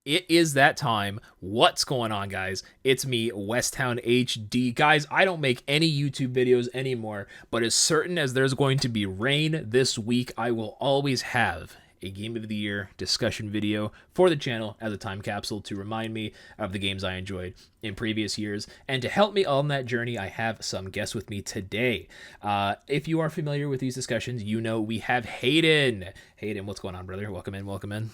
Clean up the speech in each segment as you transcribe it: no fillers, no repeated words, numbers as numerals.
It is that time. What's going on, guys? It's me, Westtown HD. Guys, I don't make any YouTube videos anymore, but as certain as there's going to be rain this week, I will always have a Game of the Year discussion video for the channel as a time capsule to remind me of the games I enjoyed in previous years. And to help me on that journey, I have some guests with me today. If you are familiar with these discussions, you know we have Hayden. Hayden, what's going on, brother? Welcome in, welcome in.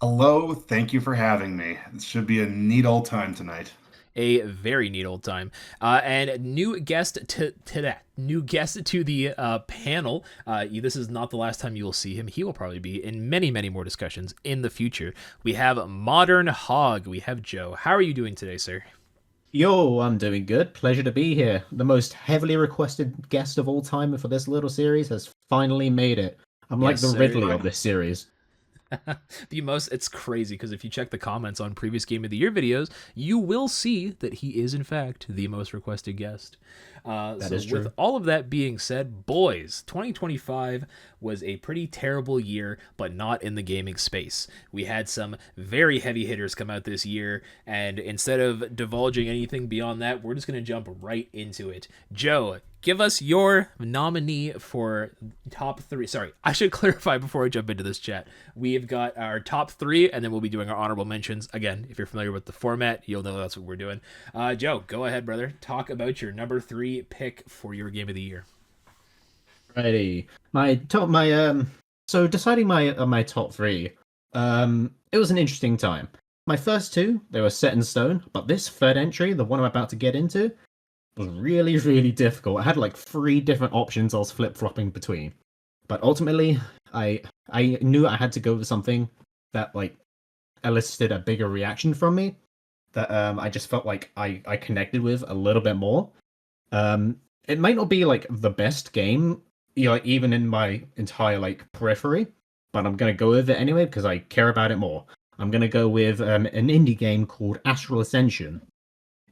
Hello, thank you for having me. This should be a neat old time tonight. A very neat old time. And new guest to that. New guest to the panel. This is not the last time you will see him. He will probably be in many, many more discussions in the future. We have ModernHog. We have Joe. How are you doing today, sir? Yo, I'm doing good. Pleasure to be here. The most heavily requested guest of all time for this little series has finally made it. I'm like Yes, the sir. Ridley of this series. It's crazy because if you check the comments on previous Game of the Year videos, you will see that he is in fact the most requested guest. That So is with true. all of that being said, boys, 2025 was a pretty terrible year, but not in the gaming space. We had some very heavy hitters come out this year, and instead of divulging anything beyond that, we're just going to jump right into it. Joe, give us your nominee for top three. Sorry, I should clarify before I jump into this chat. We've got our top three, and then we'll be doing our honorable mentions. Again, if you're familiar with the format, you'll know that's what we're doing. Joe, go ahead, brother. Talk about your number three pick for your game of the year. Righty. So deciding my top three, it was an interesting time. My first two, they were set in stone, but this third entry, the one I'm about to get into, was really, really difficult. I had like three different options I was flip-flopping between. But ultimately, I knew I had to go with something that like elicited a bigger reaction from me that I just felt like I connected with a little bit more. It might not be like the best game, like even in my entire like periphery, but I'm gonna go with it anyway because I care about it more. I'm gonna go with an indie game called Astral Ascension.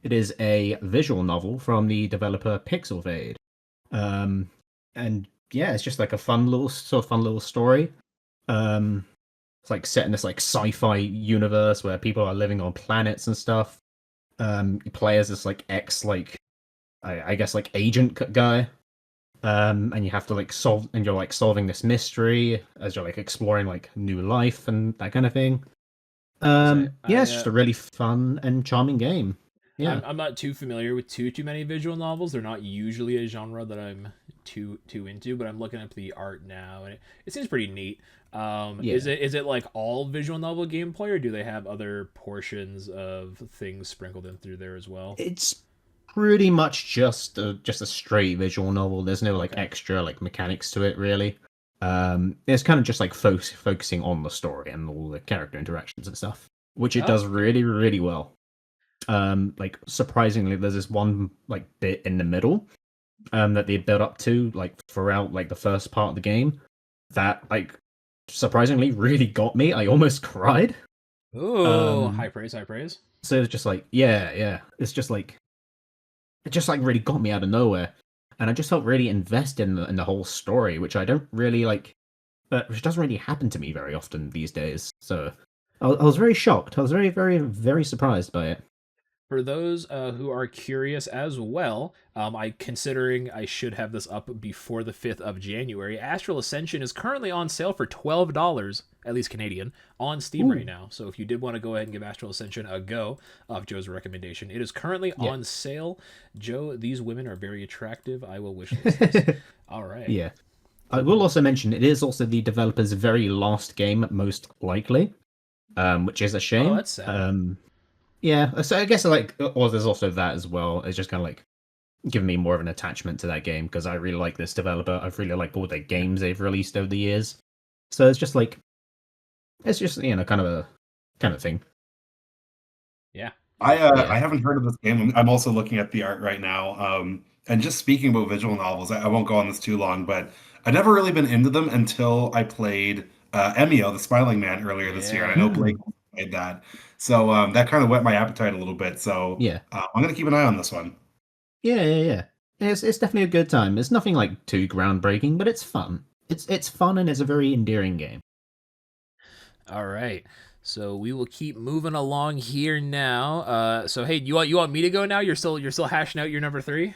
It is a visual novel from the developer Pixelvade. Um, and yeah, it's just like a fun little story. Um, it's like set in this like sci-fi universe where people are living on planets and stuff. You play as this like ex like I guess like agent guy. And you have to like solve and you're like solving this mystery as you're like exploring like new life and that kind of thing. Say, Yeah, it's just a really fun and charming game. Yeah. I'm not too familiar with too many visual novels. They're not usually a genre that I'm too into, but I'm looking up the art now, and it seems pretty neat. Is Yeah. it like all visual novel gameplay, or do they have other portions of things sprinkled in through there as well? It's pretty much just a straight visual novel. There's no like Okay. extra like mechanics to it really. It's kind of just like focusing on the story and all the character interactions and stuff, which it does Oh, okay. really really well. Like surprisingly, there's this one like bit in the middle that they build up to like throughout like the first part of the game that like surprisingly really got me. I almost cried. Oh, high Um, praise, high praise. so it's just like yeah, it's just like it just like really got me out of nowhere, and I just felt really invested in the whole story, which I don't really like, which doesn't really happen to me very often these days. So I was very shocked. I was very surprised by it. For those who are curious as well, I considering I should have this up before the 5th of January. Astral Ascension is currently on sale for $12, at least Canadian, on Steam right Ooh, now. So if you did want to go ahead and give Astral Ascension a go, of Joe's recommendation, it is currently yeah, on sale. Joe, these women are very attractive. I will wishlist this. All right, yeah. I will cool. also mention it is also the developer's very last game, most likely, which is a Oh, shame. that's sad. Yeah, so I guess like, or there's also that as well. It's just kind of like giving me more of an attachment to that game because I really like this developer. I've really liked all the Yeah, games they've released over the years. So it's just like it's just kind of a kind of thing. yeah, I Yeah. haven't heard of this game. I'm also looking at the art right now. And just speaking about visual novels, I won't go on this too long, but I've never really been into them until I played Emio, the Smiling Man, earlier this year, and I know yeah. Blake Mm, played that, so that kind of whet my appetite a little bit. So yeah. I'm gonna keep an eye on this one. Yeah. It's definitely a good time. It's nothing like too groundbreaking, but it's fun. It's fun and it's a very endearing game. All right. So we will keep moving along here now. So hey, you want me to go now? You're still hashing out your number three.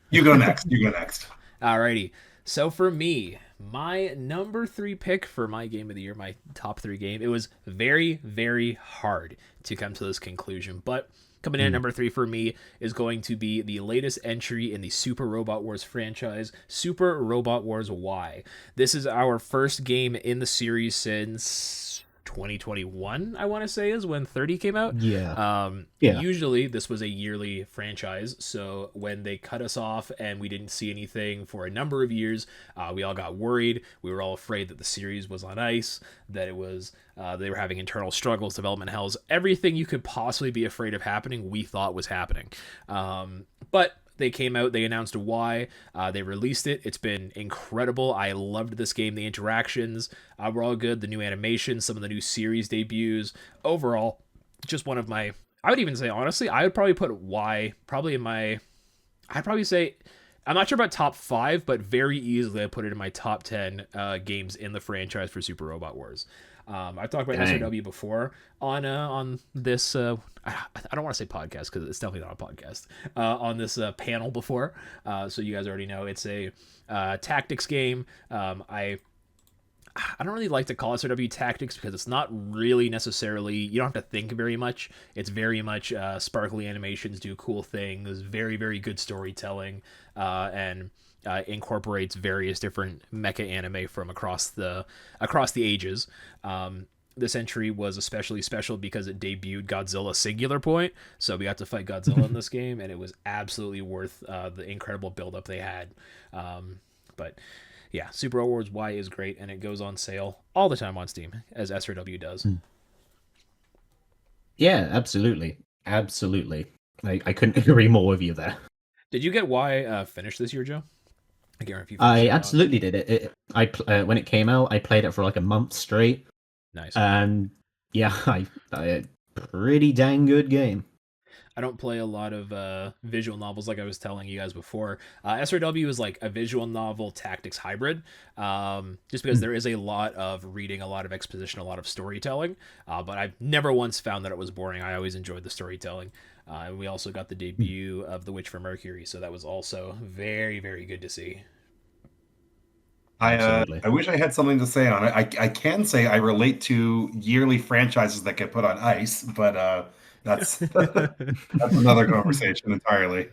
You go next. You go next. Alrighty. So for me, my number three pick for my game of the year, my top three game, it was very, very hard to come to this conclusion. But coming in at number three for me is going to be the latest entry in the Super Robot Wars franchise, Super Robot Wars Y. This is our first game in the series since 2021, I want to say, is when 30 came out. Yeah. Usually this was a yearly franchise, so when they cut us off and we didn't see anything for a number of years, we all got worried. We were all afraid that the series was on ice, that it was they were having internal struggles, development hells, everything you could possibly be afraid of happening, we thought was happening. But they came out, they announced why, they released it. It's been incredible. I loved this game. The interactions were all good. The new animations, some of the new series debuts. Overall, just one of my, I would even say, honestly, I would probably put Y probably in my, I'd probably say, I'm not sure about top 5, but very easily I put it in my top 10 games in the franchise for Super Robot Wars. I've talked about SRW before on this. I don't want to say podcast because it's definitely not a podcast. On this panel before, so you guys already know it's a tactics game. I don't really like to call it SRW tactics because it's not really necessarily, you don't have to think very much. It's very much sparkly animations, do cool things, very, very good storytelling, and incorporates various different mecha anime from across the ages. This entry was especially special because it debuted Godzilla Singular Point, so we got to fight Godzilla in this game, and it was absolutely worth the incredible build-up they had. But yeah, Super Robot Wars Y is great, and it goes on sale all the time on Steam, as SRW does. Yeah, absolutely. Absolutely. I couldn't agree more with you there. Did you get Y finished this year, Joe? I can't remember if you I absolutely did it. When it came out, I played it for like a month straight. Nice. And yeah, I pretty dang good game. I don't play a lot of visual novels like I was telling you guys before. SRW is like a visual novel tactics hybrid, just because there is a lot of reading, a lot of exposition, a lot of storytelling. But I've never once found that it was boring. I always enjoyed the storytelling. And we also got the debut of The Witch from Mercury, so that was also very, very good to see. I wish I had something to say on it. I can say I relate to yearly franchises that get put on ice, but that's that's another conversation entirely.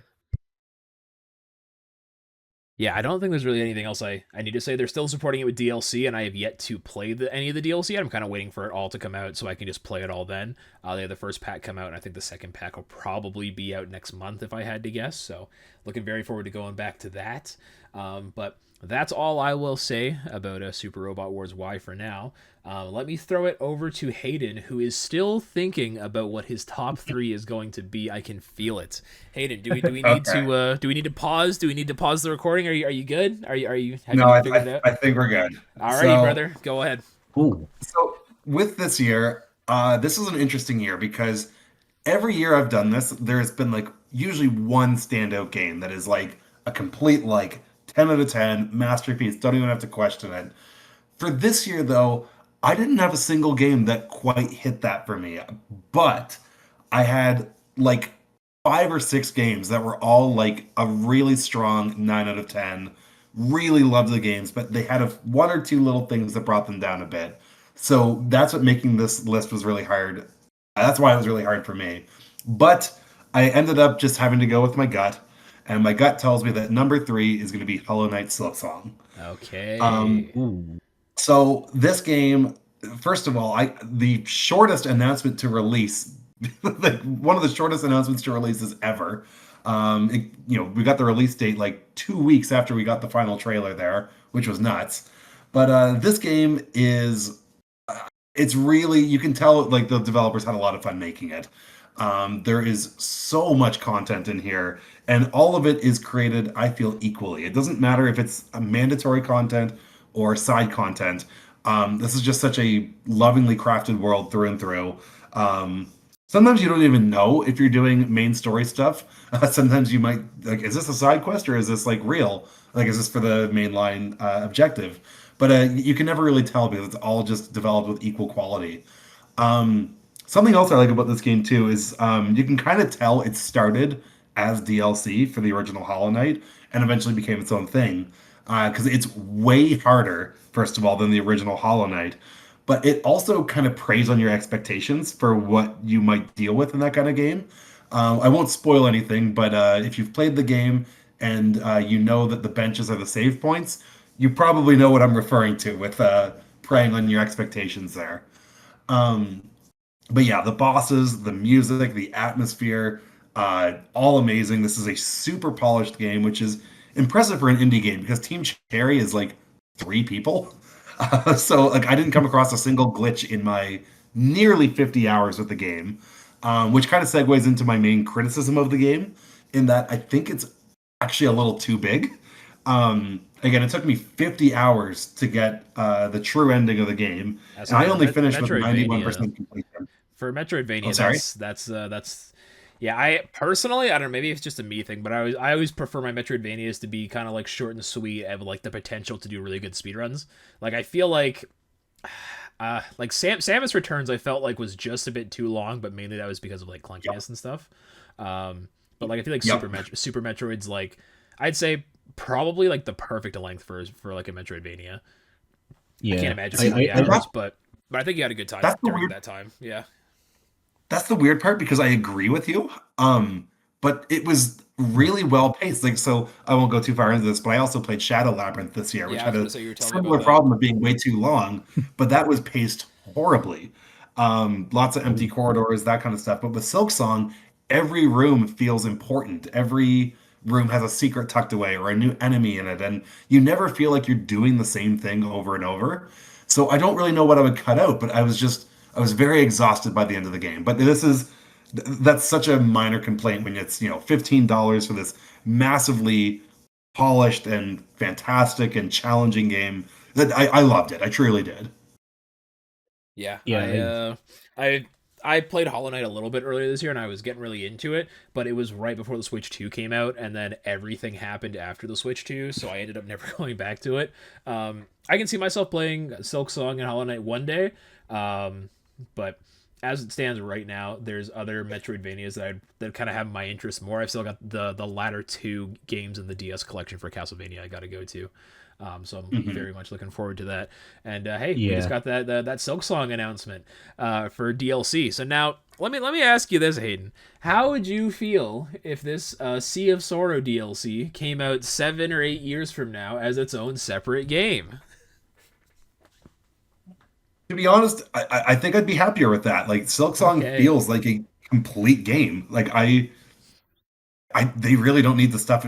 Yeah, I don't think there's really anything else I need to say. They're still supporting it with DLC, and I have yet to play any of the DLC. I'm kind of waiting for it all to come out so I can just play it all then. They had the first pack come out, and I think the second pack will probably be out next month if I had to guess. So looking very forward to going back to that. But that's all I will say about Super Robot Wars Y for now. Let me throw it over to Hayden, who is still thinking about what his top 3 is going to be. I can feel it. Hayden, do we need Okay. to pause? Do we need to pause the recording? Are you good? Have No, you I, figured it out? I think we're good. Alrighty, brother, go ahead. Ooh. So with this year, this is an interesting year because every year I've done this, there's been like usually one standout game that is like a complete like 10 out of 10 masterpiece. Don't even have to question it. For this year, though, I didn't have a single game that quite hit that for me. But I had like 5 or 6 games that were all like a really strong 9 out of 10. Really loved the games, but they had 1 or 2 little things that brought them down a bit. So that's what making this list was really hard. That's why it was really hard for me. But I ended up just having to go with my gut. And my gut tells me that number 3 is going to be Hollow Knight Slow Song. Okay. Ooh. So this game, first of all, the shortest announcement to release, like one of the shortest announcements to releases ever. We got the release date like 2 weeks after we got the final trailer there, which was nuts. But this game is, it's really, you can tell like the developers had a lot of fun making it. There is so much content in here, and all of it is created, I feel, equally. It doesn't matter if it's a mandatory content or side content. This is just such a lovingly crafted world through and through. Sometimes you don't even know if you're doing main story stuff. Sometimes you might like, is this a side quest or is this like real? Like, is this for the mainline objective? But you can never really tell because it's all just developed with equal quality. Something else I like about this game too is you can kind of tell it started as DLC for the original Hollow Knight and eventually became its own thing because it's way harder, first of all, than the original Hollow Knight. But it also kind of preys on your expectations for what you might deal with in that kind of game. I won't spoil anything, but if you've played the game and you know that the benches are the save points, you probably know what I'm referring to with preying on your expectations there. Um, but yeah, the bosses, the music, the atmosphere, all amazing. This is a super polished game, which is impressive for an indie game because Team Cherry is like 3 people. So like I didn't come across a single glitch in my nearly 50 hours with the game, which kind of segues into my main criticism of the game, in that I think it's actually a little too big. Again, it took me 50 hours to get the true ending of the game, As and I for only finished with Metroidvania, 91% completion. for Oh, Metroidvania, sorry. that's yeah. I personally, I don't know, maybe it's just a me thing, but I always prefer my Metroidvanias to be kind of like short and sweet, and like the potential to do really good speedruns. Like I feel like Samus Returns, I felt like was just a bit too long, but mainly that was because of like Yep. clunkiness and stuff. But like I feel like Yep. Super Metroid's like, I'd say probably like the perfect length for like a Metroidvania. I can't Yeah, imagine I, 40 I, I And hours, but I think you had a good time that's the during weird that time. Yeah. that's the weird part because I agree with you. But it was hmm, really well paced. Like, so I won't go too far into this, but I also played Shadow Labyrinth this year, which Yeah, I was had gonna a say you were telling me about similar that. problem of being way too long, but that was paced horribly. Lots of empty oh, corridors, that kind of stuff. But with Silk Song, every room feels important. Every room has a secret tucked away or a new enemy in it, and you never feel like you're doing the same thing over and over. So I don't really know what I would cut out, but I was very exhausted by the end of the game. But that's such a minor complaint when it's, $15 for this massively polished and fantastic and challenging game that I loved it. I truly did. Yeah, yeah, I I played Hollow Knight a little bit earlier this year, and I was getting really into it, but it was right before the Switch 2 came out, and then everything happened after the Switch 2, so I ended up never going back to it. I can see myself playing Silk Song and Hollow Knight one day, but as it stands right now, there's other Metroidvanias that kind of have my interest more. I've still got the latter two games in the DS collection for Castlevania I got to go to. So I'm Mhm. very much looking forward to that. And hey, we just yeah. got that Silk Song announcement for DLC. So now let me ask you this, Hayden: how would you feel if this Sea of Sorrow DLC came out 7 or 8 years from now as its own separate game? To be honest, I think I'd be happier with that. Like Silk Song Okay. feels like a complete game. Like they really don't need the stuff.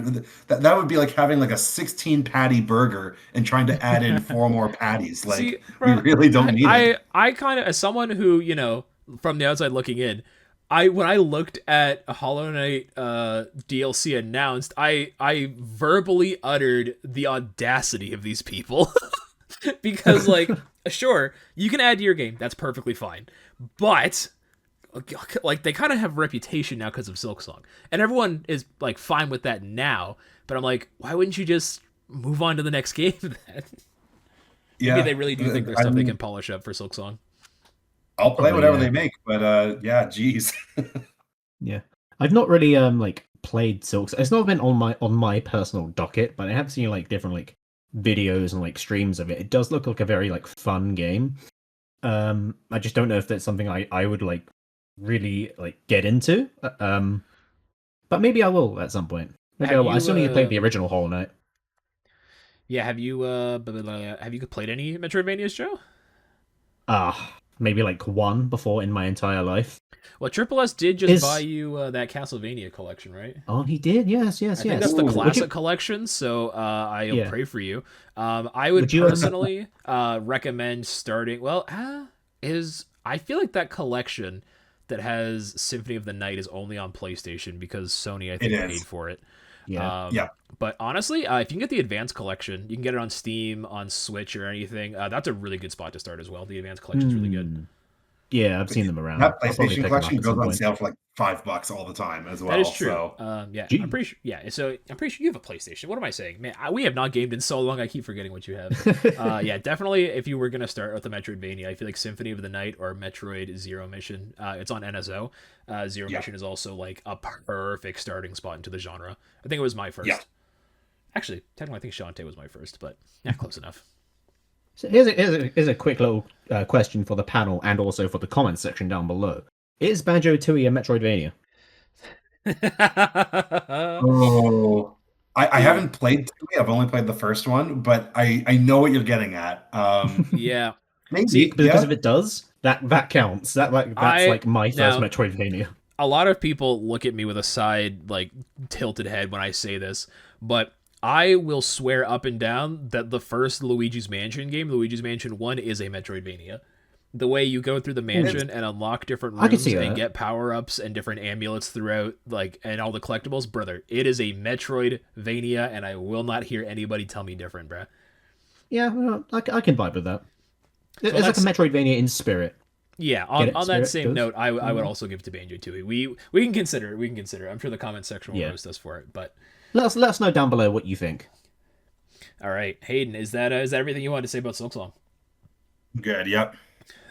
That would be like having like a 16 patty burger and trying to add in four more patties. See, Like we bro, really don't need it. I kind of, as someone who, from the outside looking in, I when I looked at a Hollow Knight DLC announced, I verbally uttered the audacity of these people. Because like, sure, you can add to your game, that's perfectly fine. But like they kind of have a reputation now because of Silksong. And everyone is like fine with that now, but I'm like, why wouldn't you just move on to the next game then? Maybe Yeah, they really do think there's I stuff they can mean, polish up for Silksong. I'll play Probably, whatever yeah. they make, but yeah, geez. Yeah. I've not really like played Silks. It's not been on my personal docket, but I have seen like different like videos and like streams of it. It does look like a very like fun game. I just don't know if that's something I would like really like get into. But maybe I will at some point. Maybe I Have will. I you still need to play the original Hollow Knight. yeah, have you played any Metroidvanias, Joe? Maybe like one before in my entire life. Well, Triple S did just buy Is you that Castlevania collection, right? Oh, he did? Yes, I yes, think that's yes. the Ooh, Would classic you? collection, so I'll Yeah. pray for you. I would Would you? personally recommend starting. Well, is I feel like that collection that has Symphony of the Night is only on PlayStation because Sony, I it think, paid is. for it. Yeah. Um, Yeah. but honestly, if you can get the Advanced Collection, you can get it on Steam, on Switch, or anything. That's a really good spot to start as well. The Advanced Collection is really good. Hmm. Yeah, I've seen them around. That I'll probably PlayStation pick them up collection at goes some on point. sale for like $5 all the time as That is well. true. So Yeah, I'm Gee. pretty sure. Yeah, so I'm pretty sure you have a PlayStation. What am I saying, man? We have not gamed in so long. I keep forgetting what you have. Yeah, definitely. If you were gonna start with the Metroidvania, I feel like Symphony of the Night or Metroid Zero Mission. It's on NSO. Zero yeah, Mission is also like a perfect starting spot into the genre. I think it was my first. yeah. Actually, technically, I think Shantae was my first, but yeah, close enough. So here's a quick little question for the panel and also for the comments section down below. Is Banjo-Tooie a Metroidvania? Oh, I haven't played 2. I've only played the first one, but I know what you're getting at. Yeah. Maybe, See, Because yeah. if it does, that counts. That's I like my first now Metroidvania. a lot of people look at me with a side like tilted head when I say this, but I will swear up and down that the first Luigi's Mansion game, Luigi's Mansion 1, is a Metroidvania. The way you go through the It's mansion and unlock different I could rooms see and that. get power-ups and different amulets throughout, like, and all the collectibles, brother, it is a Metroidvania, and I will not hear anybody tell me different, bruh. Yeah, well, I can vibe with that. So It's like a that's Metroidvania in spirit. yeah. Get On it? that Spirit same goes? note, I would Mhm. also give it to Banjo Tooie. We can consider it. We can consider it. I'm sure the comment section will Yeah. roast us for it, but Let us know down below what you think. all right, Hayden, is that everything you wanted to say about Silksong? good. Yep.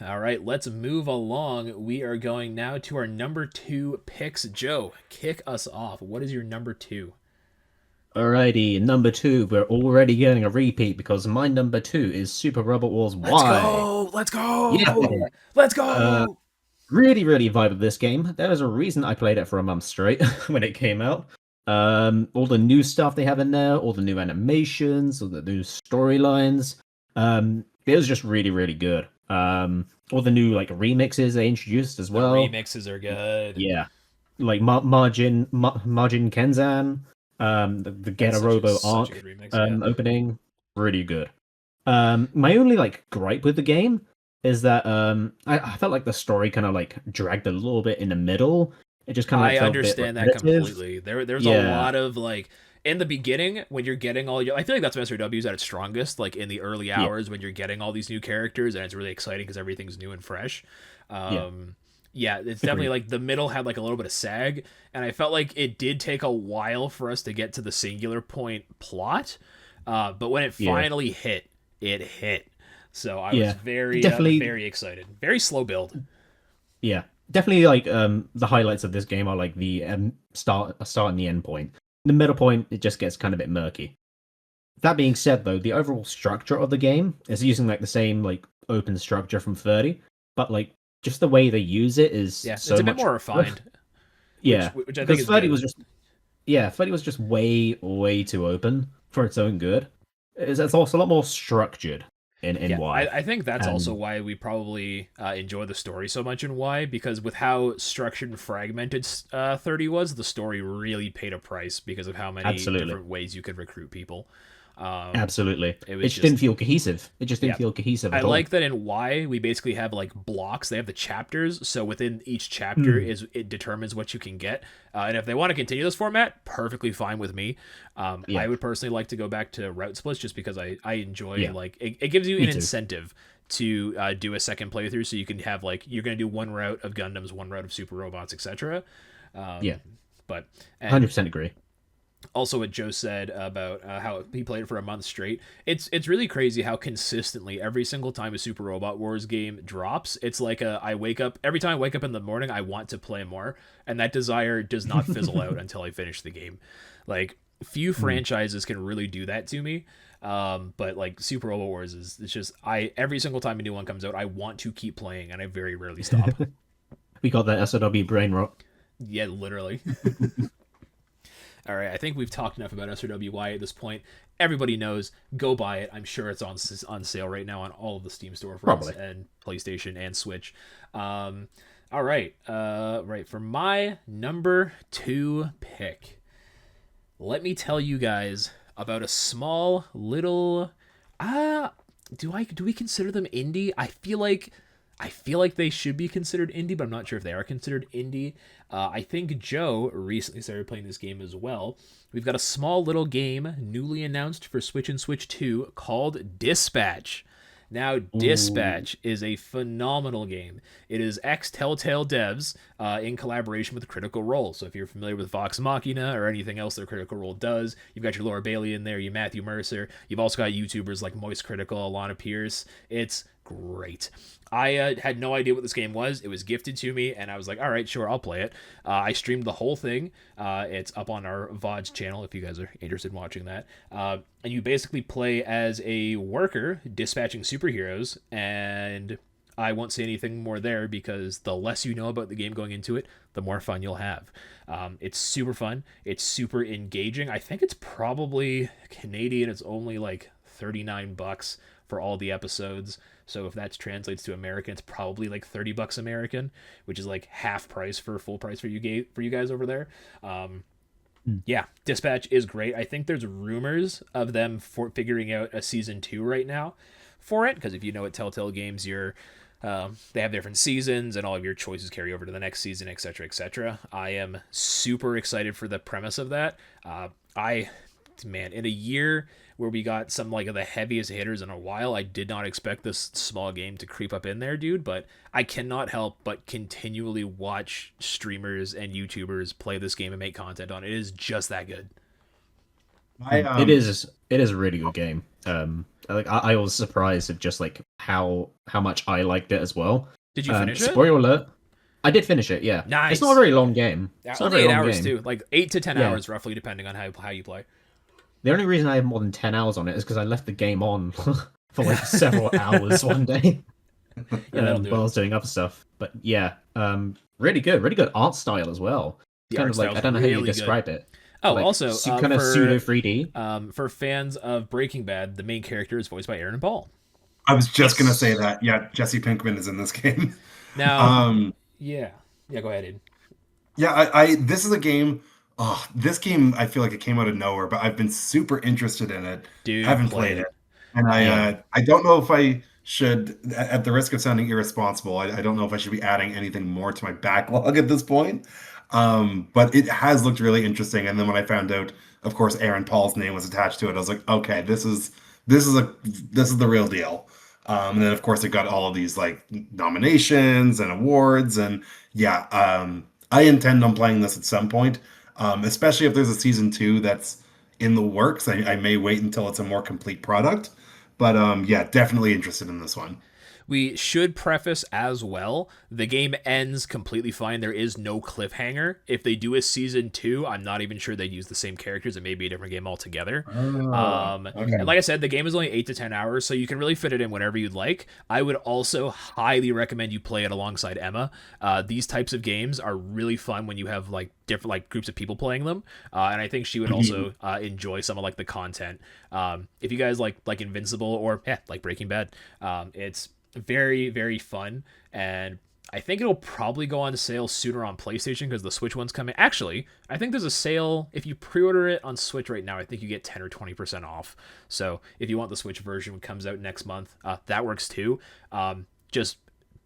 All right, let's move along. We are going now to our number 2 picks. Joe, kick us off. What is your number 2? Alrighty, number 2, we're already getting a repeat because my number 2 is Super Robot Wars Y. Let's go! Let's Yeah. go! Let's Uh, go! really vibe with this game. There was a reason I played it for a month straight when it came out. All the new stuff they have in there, all the new animations, all the new storylines. It was just really good. All the new like remixes they introduced as The well. remixes are good. Yeah, like Margin Kenzan, the Get a That's Robo such a arc good remix. Yeah. opening, really good. My only like gripe with the game is that I felt like the story kind of like dragged a little bit in the middle. It just kind of I felt a bit understand that repetitive. completely. There's a Yeah, lot of like in the beginning when you're getting all your. I feel like that's when SRW's at its strongest. Like in the early yeah, hours when you're getting all these new characters and it's really exciting because everything's new and fresh. yeah. Yeah, it's definitely Agreed. like the middle had like a little bit of sag, and I felt like it did take a while for us to get to the singular point plot. But when it Yeah, finally hit, it hit. So I was yeah. very Definitely, very excited. Very slow build. yeah. Definitely like the highlights of this game are like the start and the end point. The middle point it just gets kind of a bit murky. That being said though, the overall structure of the game is using like the same like open structure from 30, but like just the way they use it is Yeah, so it's a bit much more refined, yeah, which I think because is 30 good. was just yeah, 30 was just way too open for its own good. It's also a lot more structured in Yeah, Y. I think that's also And why we probably enjoy the story so much in Y, because with how structured and fragmented 30 was, the story really paid a price because of how many absolutely. different ways you could recruit people. Absolutely. It It was just didn't just feel cohesive. It just didn't yeah. feel cohesive I at all. like that in Y we basically have like blocks. They have the chapters, so within each chapter Mm, it determines what you can get. And if they want to continue this format, perfectly fine with me. yeah. I would personally like to go back to route splits just because I enjoy Yeah. like it gives you Me an too. incentive to do a second playthrough, so you can have like you're gonna do one route of Gundams, one route of Super Robots, etc. Yeah. But and 100% agree. also what Joe said about how he played it for a month straight. It's really crazy how consistently every single time a Super Robot Wars game drops, it's like I wake up every time I wake up in the morning, I want to play more, and that desire does not fizzle out until I finish the game. Like few Mm. franchises can really do that to me. But like Super Robot Wars is it's just I every single time a new one comes out, I want to keep playing, and I very rarely stop. We got that SOW brain rot. Yeah, literally. All right, I think we've talked enough about SRWY at this point. Everybody knows. Go buy it. I'm sure it's on sale right now on all of the Steam storefronts Probably. and PlayStation and Switch. All right, right for my number 2 pick. Let me tell you guys about a small little. Do we consider them indie? I feel like they should be considered indie, but I'm not sure if they are considered indie. I think Joe recently started playing this game as well. We've got a small little game newly announced for Switch and Switch 2 called Dispatch. Now, Ooh. Dispatch is a phenomenal game. It is ex-Telltale devs in collaboration with Critical Role. So if you're familiar with Vox Machina or anything else that Critical Role does, you've got your Laura Bailey in there, you Matthew Mercer. You've also got YouTubers like Moist Critical, Alana Pierce. It's great. I had no idea what this game was. It was gifted to me, and I was like, all right, sure, I'll play it. I streamed the whole thing. It's up on our VODs channel if you guys are interested in watching that. And you basically play as a worker dispatching superheroes, and I won't say anything more there because the less you know about the game going into it, the more fun you'll have. It's super fun. It's super engaging. I think it's probably Canadian. It's only like $39 for all the episodes. So if that translates to American, it's probably like $30 American, which is like half price for full price for you guys over there. Yeah, Dispatch is great. I think there's rumors of them for figuring out a season 2 right now for it, because if you know at Telltale Games, they have different seasons and all of your choices carry over to the next season, etc., etc. I am super excited for the premise of that. In a year where we got some like of the heaviest hitters in a while, I did not expect this small game to creep up in there, dude. But I cannot help but continually watch streamers and YouTubers play this game and make content on it. It is just that good. It is a really good game. I was surprised at just like how much I liked it as well. Did you finish it? Spoiler alert. I did finish it, yeah. Nice. It's not a very long game. Yeah, It's not a only very 8 hours game. too, like 8 to 10 hours roughly, depending on how you play. The only reason I have more than 10 hours on it is because I left the game on for like several hours one day Yeah, that'll do while I was doing other stuff. But yeah, really good art style as well. The Kind art of like, style's I don't know how you really good. describe it. Oh, Like, also kind of for pseudo 3D. for fans of Breaking Bad, the main character is voiced by Aaron Paul. I was just gonna say Yes. that. Yeah, Jesse Pinkman is in this game. Now, yeah, go ahead, Aiden. Yeah, I this is a game. Oh, this game I feel like it came out of nowhere, but I've been super interested in it. Dude, Haven't play played it. it, and Yeah. I don't know if I should, at the risk of sounding irresponsible, I don't know if I should be adding anything more to my backlog at this point. But it has looked really interesting, and then when I found out, of course, Aaron Paul's name was attached to it, I was like, okay, this is the real deal. And then of course it got all of these like nominations and awards, and yeah, I intend on playing this at some point, especially if there's a season 2 that's in the works. I may wait until it's a more complete product, but yeah, definitely interested in this one. We should preface as well, the game ends completely fine. There is no cliffhanger. If they do a season 2, I'm not even sure they'd use the same characters. It may be a different game altogether. And Okay. like I said, the game is only 8 to 10 hours, so you can really fit it in whenever you'd like. I would also highly recommend you play it alongside Emma. These types of games are really fun when you have like different like groups of people playing them, and I think she would also enjoy some of like the content. If you guys like Invincible or like Breaking Bad, it's very, very fun, and I think it'll probably go on sale sooner on PlayStation because the Switch one's coming. Actually, I think there's a sale if you pre-order it on Switch right now. I think you get 10 or 20% off. So if you want the Switch version, when it comes out next month, that works too. Just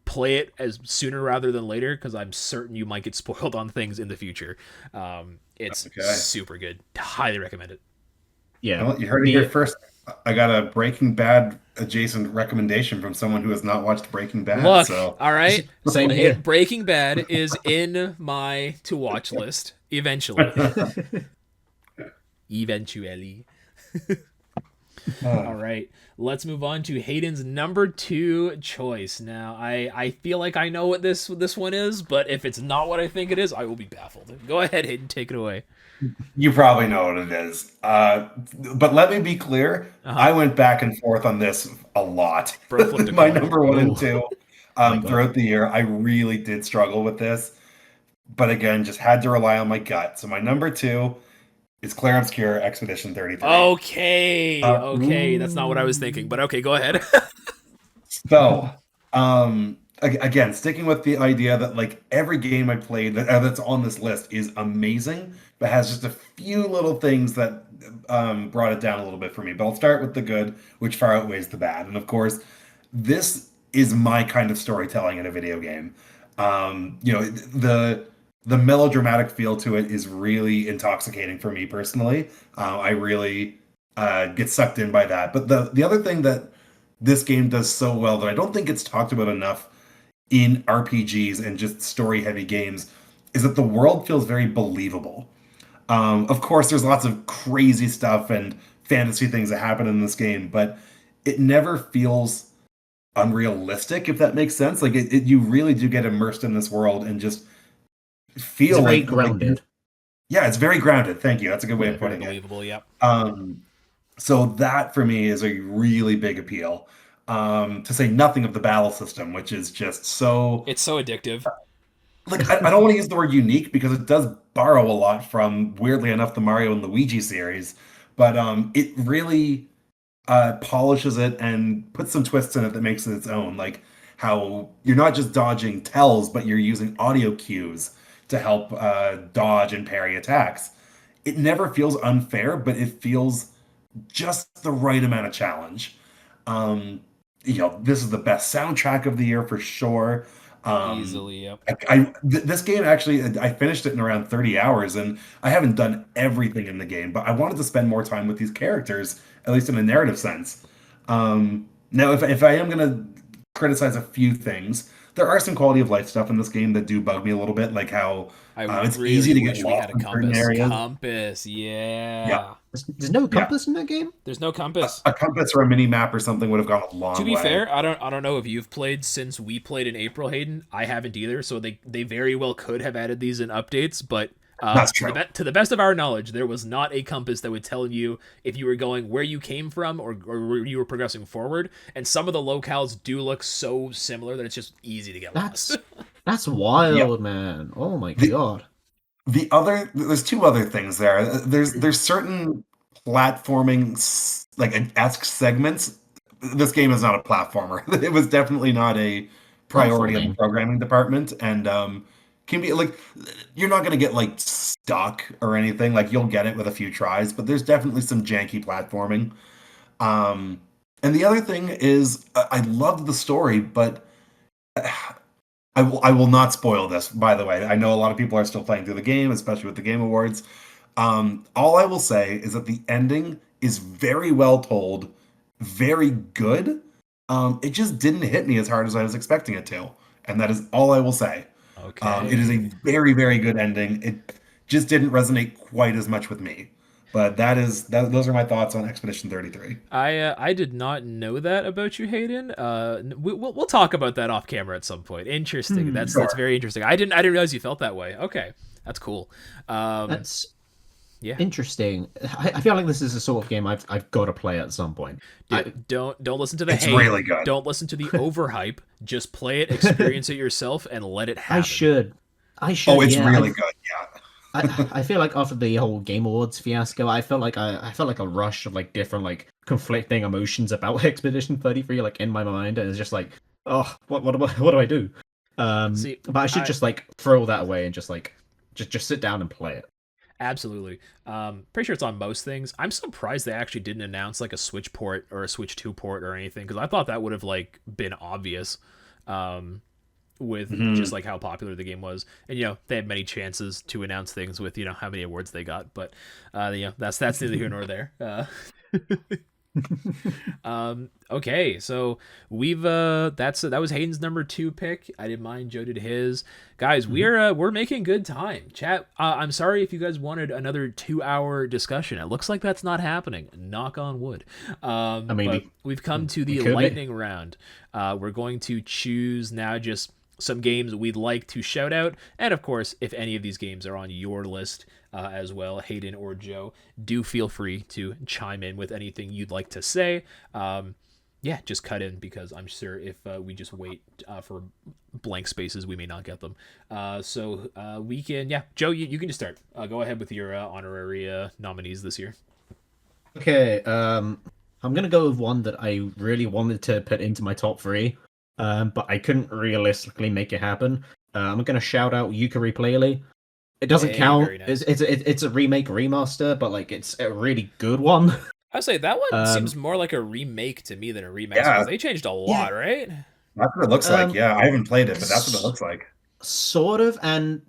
play it as sooner rather than later because I'm certain you might get spoiled on things in the future. It's Okay. super good. Highly recommend it. Yeah. Well, you heard it here first. I got a Breaking Bad adjacent recommendation from someone who has not watched Breaking Bad. Look, So all right. Same here. Breaking Bad is in my to watch list eventually. Eventually. All right. Let's move on to Hayden's number 2 choice. Now, I feel like I know what this one is, but if it's not what I think it is, I will be baffled. Go ahead, Hayden, take it away. you probably know what it is. But let me be clear. I went back and forth on this a lot. Bro flipped a My coin. number 1 and Ooh. 2 my God. throughout the year, I really did struggle with this. But again, just had to rely on my gut. So my number 2 is Claire Obscure Expedition 33. Okay, that's not what I was thinking, but okay, go ahead. So, again, sticking with the idea that like every game I played that's on this list is amazing, but has just a few little things that brought it down a little bit for me. But I'll start with the good, which far outweighs the bad. And of course, this is my kind of storytelling in a video game. The melodramatic feel to it is really intoxicating for me personally. I really get sucked in by that. But the other thing that this game does so well that I don't think it's talked about enough in RPGs and just story heavy games is that the world feels very believable. Of course, there's lots of crazy stuff and fantasy things that happen in this game, but it never feels unrealistic, if that makes sense. Like you really do get immersed in this world and just It's feel very like grounded. yeah, it's very grounded. Thank you. That's a good way Yeah. of Very putting it. believable. Yep. So that for me is a really big appeal. To say nothing of the battle system, which is just so It's so addictive. like I don't want to use the word unique because it does borrow a lot from, weirdly enough, the Mario and Luigi series, but it really polishes it and puts some twists in it that makes it its own. Like how you're not just dodging tells, but you're using audio cues to help dodge and parry attacks. It never feels unfair, but it feels just the right amount of challenge. Um, this is the best soundtrack of the year for sure. Easily. Yep. This game actually, I finished it in around 30 hours, and I haven't done everything in the game, but I wanted to spend more time with these characters, at least in a narrative sense. Now, if I am going to criticize a few things, there are some quality of life stuff in this game that do bug me a little bit, like how I it's really easy to get wish we lost had a in certain compass. areas. Compass. Yeah, Yeah. There's no yeah. compass in that game? There's no compass. A compass or a mini map or something would have gone a To long be way. fair, I don't know if you've played since we played in April, Hayden. I haven't either, so they very well could have added these in updates, but That's to true. to the best of our knowledge, there was not a compass that would tell you if you were going where you came from or where you were progressing forward. And some of the locales do look so similar that it's just easy to get That's lost. that's wild, Yep. man. Oh my The, god. there's two other things there. There's certain platforming like esque segments. This game is not a platformer. It was definitely not a priority of the Platforming. programming department, and can be like you're not gonna get like stuck or anything. Like you'll get it with a few tries, but there's definitely some janky platforming. Um, and the other thing is, I loved the story, but I will not spoil this, by the way. I know a lot of people are still playing through the game, especially with the Game Awards. All I will say is that the ending is very well told, very good. It just didn't hit me as hard as I was expecting it to. And that is all I will say. It is a Okay. very, very good ending. It just didn't resonate quite as much with me. But those are my thoughts on Expedition 33. I did not know that about you, Hayden. We'll talk about that off camera at some point. Interesting. That's Sure. very interesting. I didn't realize you felt that way. Okay, that's cool. That's Yeah. interesting. I feel like this is the sort of game I've got to play at some point. Don't listen to the It's hate. really good. Don't listen to the overhype. Just play it, experience it yourself, and let it happen. I should. Oh, it's Yeah. really good. Yeah. I feel like after the whole Game Awards fiasco, I felt like a rush of like different like conflicting emotions about Expedition 33 like in my mind, and it's just like, oh, what do I do? See, But I should just like throw that away and just like just sit down and play it. absolutely. Pretty sure it's on most things. I'm surprised they actually didn't announce like a Switch port or a Switch 2 port or anything because I thought that would have like been obvious. With just like how popular the game was, and they had many chances to announce things with how many awards they got, but that's neither here nor there. Okay, so we've that was Hayden's number 2 pick. I didn't mind. Joe did his. Guys, we're making good time. Chat. I'm sorry if you guys wanted another 2-hour discussion. It looks like that's not happening. Knock on wood. mean, but we've come to the could be. lightning round. We're going to choose now just some games we'd like to shout out, and of course, if any of these games are on your list as well, Hayden or Joe, do feel free to chime in with anything you'd like to say. Yeah, just cut in because I'm sure if we just wait for blank spaces, we may not get them. So we can, Joe, you can just start. Go ahead with your honorary nominees this year. Okay, I'm gonna go with one that I really wanted to put into my top 3, but I couldn't realistically make it happen. I'm gonna shout out Yooka-Laylee. It doesn't Hey, count. very nice. It's a remake remaster, but like it's a really good one. I'd say that one Um, seems more like a remake to me than a remaster. Yeah. 'Cause they changed a lot, right? That's what it looks like. Um, Yeah, I haven't played it, but that's what it looks like. Sort of and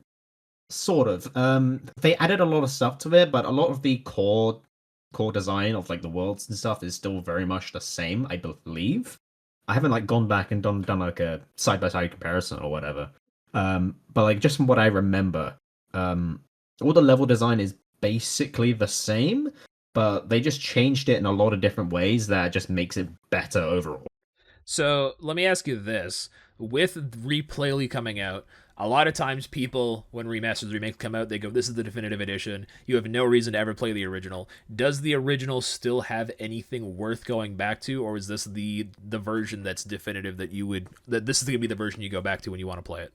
sort of. They added a lot of stuff to it, but a lot of the core core design of like the worlds and stuff is still very much the same, I believe. I haven't like gone back and done like a side by side comparison or whatever. But like just from what I remember, all the level design is basically the same, but they just changed it in a lot of different ways that just makes it better overall. So let me ask you this: with Replayly coming out, a lot of times people, when remasters remakes come out, they go, "This is the definitive edition." You have no reason to ever play the original. Does the original still have anything worth going back to, or is this the version that's definitive that this is gonna be the version you go back to when you want to play it?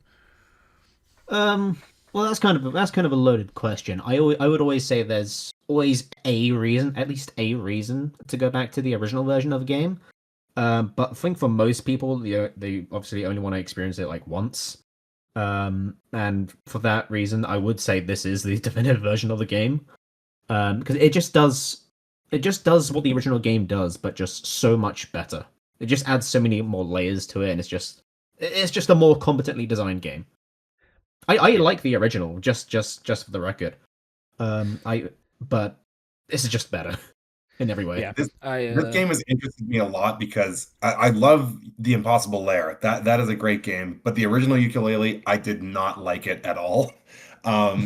Well, that's kind of a loaded question. I would always say there's always a reason, at least a reason, to go back to the original version of the game. But I think for most people, they obviously only want to experience it like once. And for that reason, I would say this is the definitive version of the game. Because it just does what the original game does, but just so much better. It just adds so many more layers to it, and it's just a more competently designed game. I like the original, just for the record. But this is just better in every way. Yeah, This game has interested me a lot because I love the Impossible Lair. That is a great game, but the original Ukulele, I did not like it at all.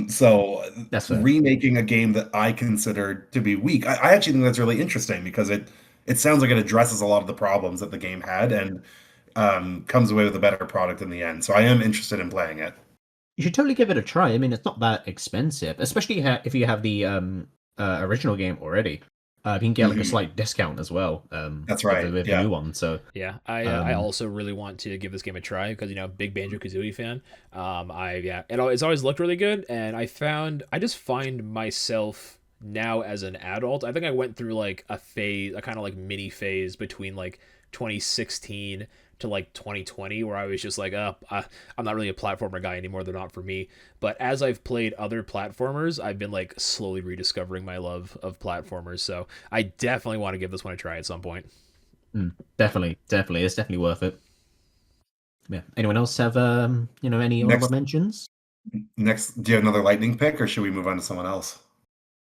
So That's fair. remaking a game that I considered to be weak, I actually think that's really interesting because it sounds like it addresses a lot of the problems that the game had and comes away with a better product in the end. So I am interested in playing it. You should totally give it a try. I mean, it's not that expensive, especially if you have the original game already. You can get like a slight discount as well. That's right. With Yeah. the new one. So yeah, I also really want to give this game a try because big Banjo Kazooie fan. It's always looked really good, and I just find myself now as an adult. I think I went through like a kind of like mini phase between like 2016 to like 2020 where I was just like, I'm not really a platformer guy anymore. They're not for me. But as I've played other platformers, I've been like slowly rediscovering my love of platformers. So I definitely want to give this one a try at some point. definitely, it's definitely worth it. Yeah. Anyone else have any honorable mentions? Next, do you have another lightning pick, or should we move on to someone else?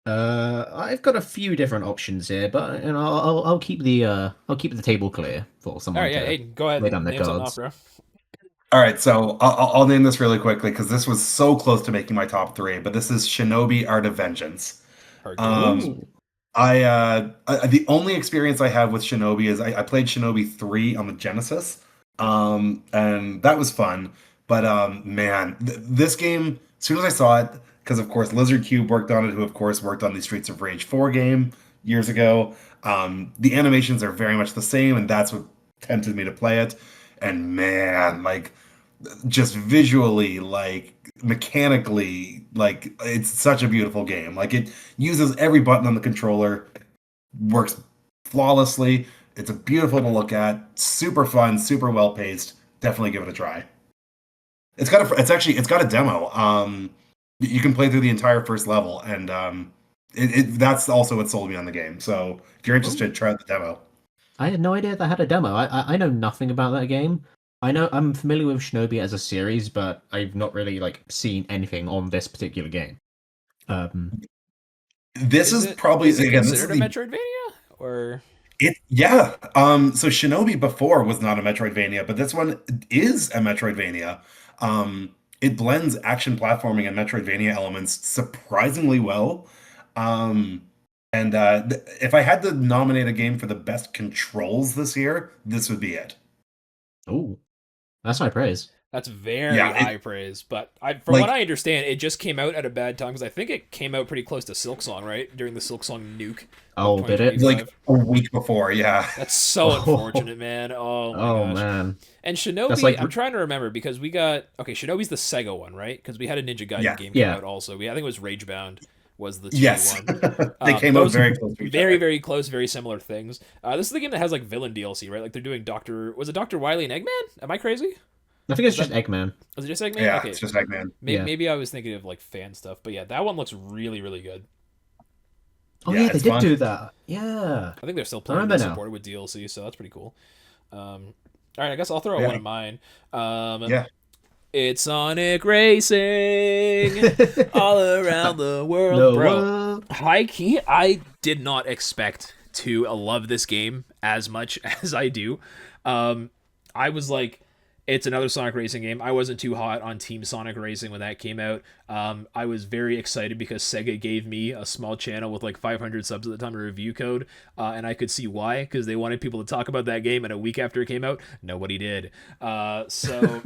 I've got a few different options here, but I'll keep the table clear for someone. All right, yeah, Hayden, go ahead. Lay down their Name something cards. off, bro. All right, so I'll name this really quickly because this was so close to making my top three, but this is Shinobi Art of Vengeance. Hercules. The only experience I have with Shinobi is I played Shinobi 3 on the Genesis, and that was fun. But man, this game, as soon as I saw it, because of course Lizard Cube worked on it, who of course worked on the Streets of Rage 4 game years ago. The animations are very much the same, and that's what tempted me to play it. And man, like just visually, like mechanically, like it's such a beautiful game. Like it uses every button on the controller, works flawlessly. It's a beautiful to look at, super fun, super well paced. Definitely give it a try. It's got a demo. You can play through the entire first level, and that's also what sold me on the game. So if you're interested, try out the demo. I had no idea that had a demo. I know nothing about that game. I know I'm familiar with Shinobi as a series, but I've not really like seen anything on this particular game. This is probably again considered a Metroidvania or yeah. So Shinobi before was not a Metroidvania, but this one is a Metroidvania. It blends action platforming and Metroidvania elements surprisingly well. And if I had to nominate a game for the best controls this year, this would be it. Oh, that's high praise. That's very high praise. But from what I understand, it just came out at a bad time because I think it came out pretty close to Silksong, right? During the Silksong nuke. Oh, did it? Like a week before, yeah. That's so unfortunate, man. Oh, my gosh. Man. And Shinobi, I'm trying to remember because we got... Okay, Shinobi's the Sega one, right? Because we had a Ninja Gaiden game come out also. I think it was Ragebound. Was the 2 one. They came out very close to each other. Very close, very similar things. This is the game that has like villain DLC, right? Like they're doing Was it Dr. Wily and Eggman? Am I crazy? I think it's just Eggman. Was it just Eggman? Yeah, okay. It's just Eggman. Maybe I was thinking of like fan stuff, but yeah, that one looks really, really good. Oh yeah, they did do that. Yeah. I think they're still planning to support it with DLC, so that's pretty cool. All right, I guess I'll throw out one of mine. It's Sonic Racing all around the world, bro. High key, I did not expect to love this game as much as I do. Um, I was like, it's another Sonic Racing game. I wasn't too hot on Team Sonic Racing when that came out. I was very excited because Sega gave me a small channel with like 500 subs at the time, a review code, and I could see why, because they wanted people to talk about that game. And a week after it came out, nobody did. So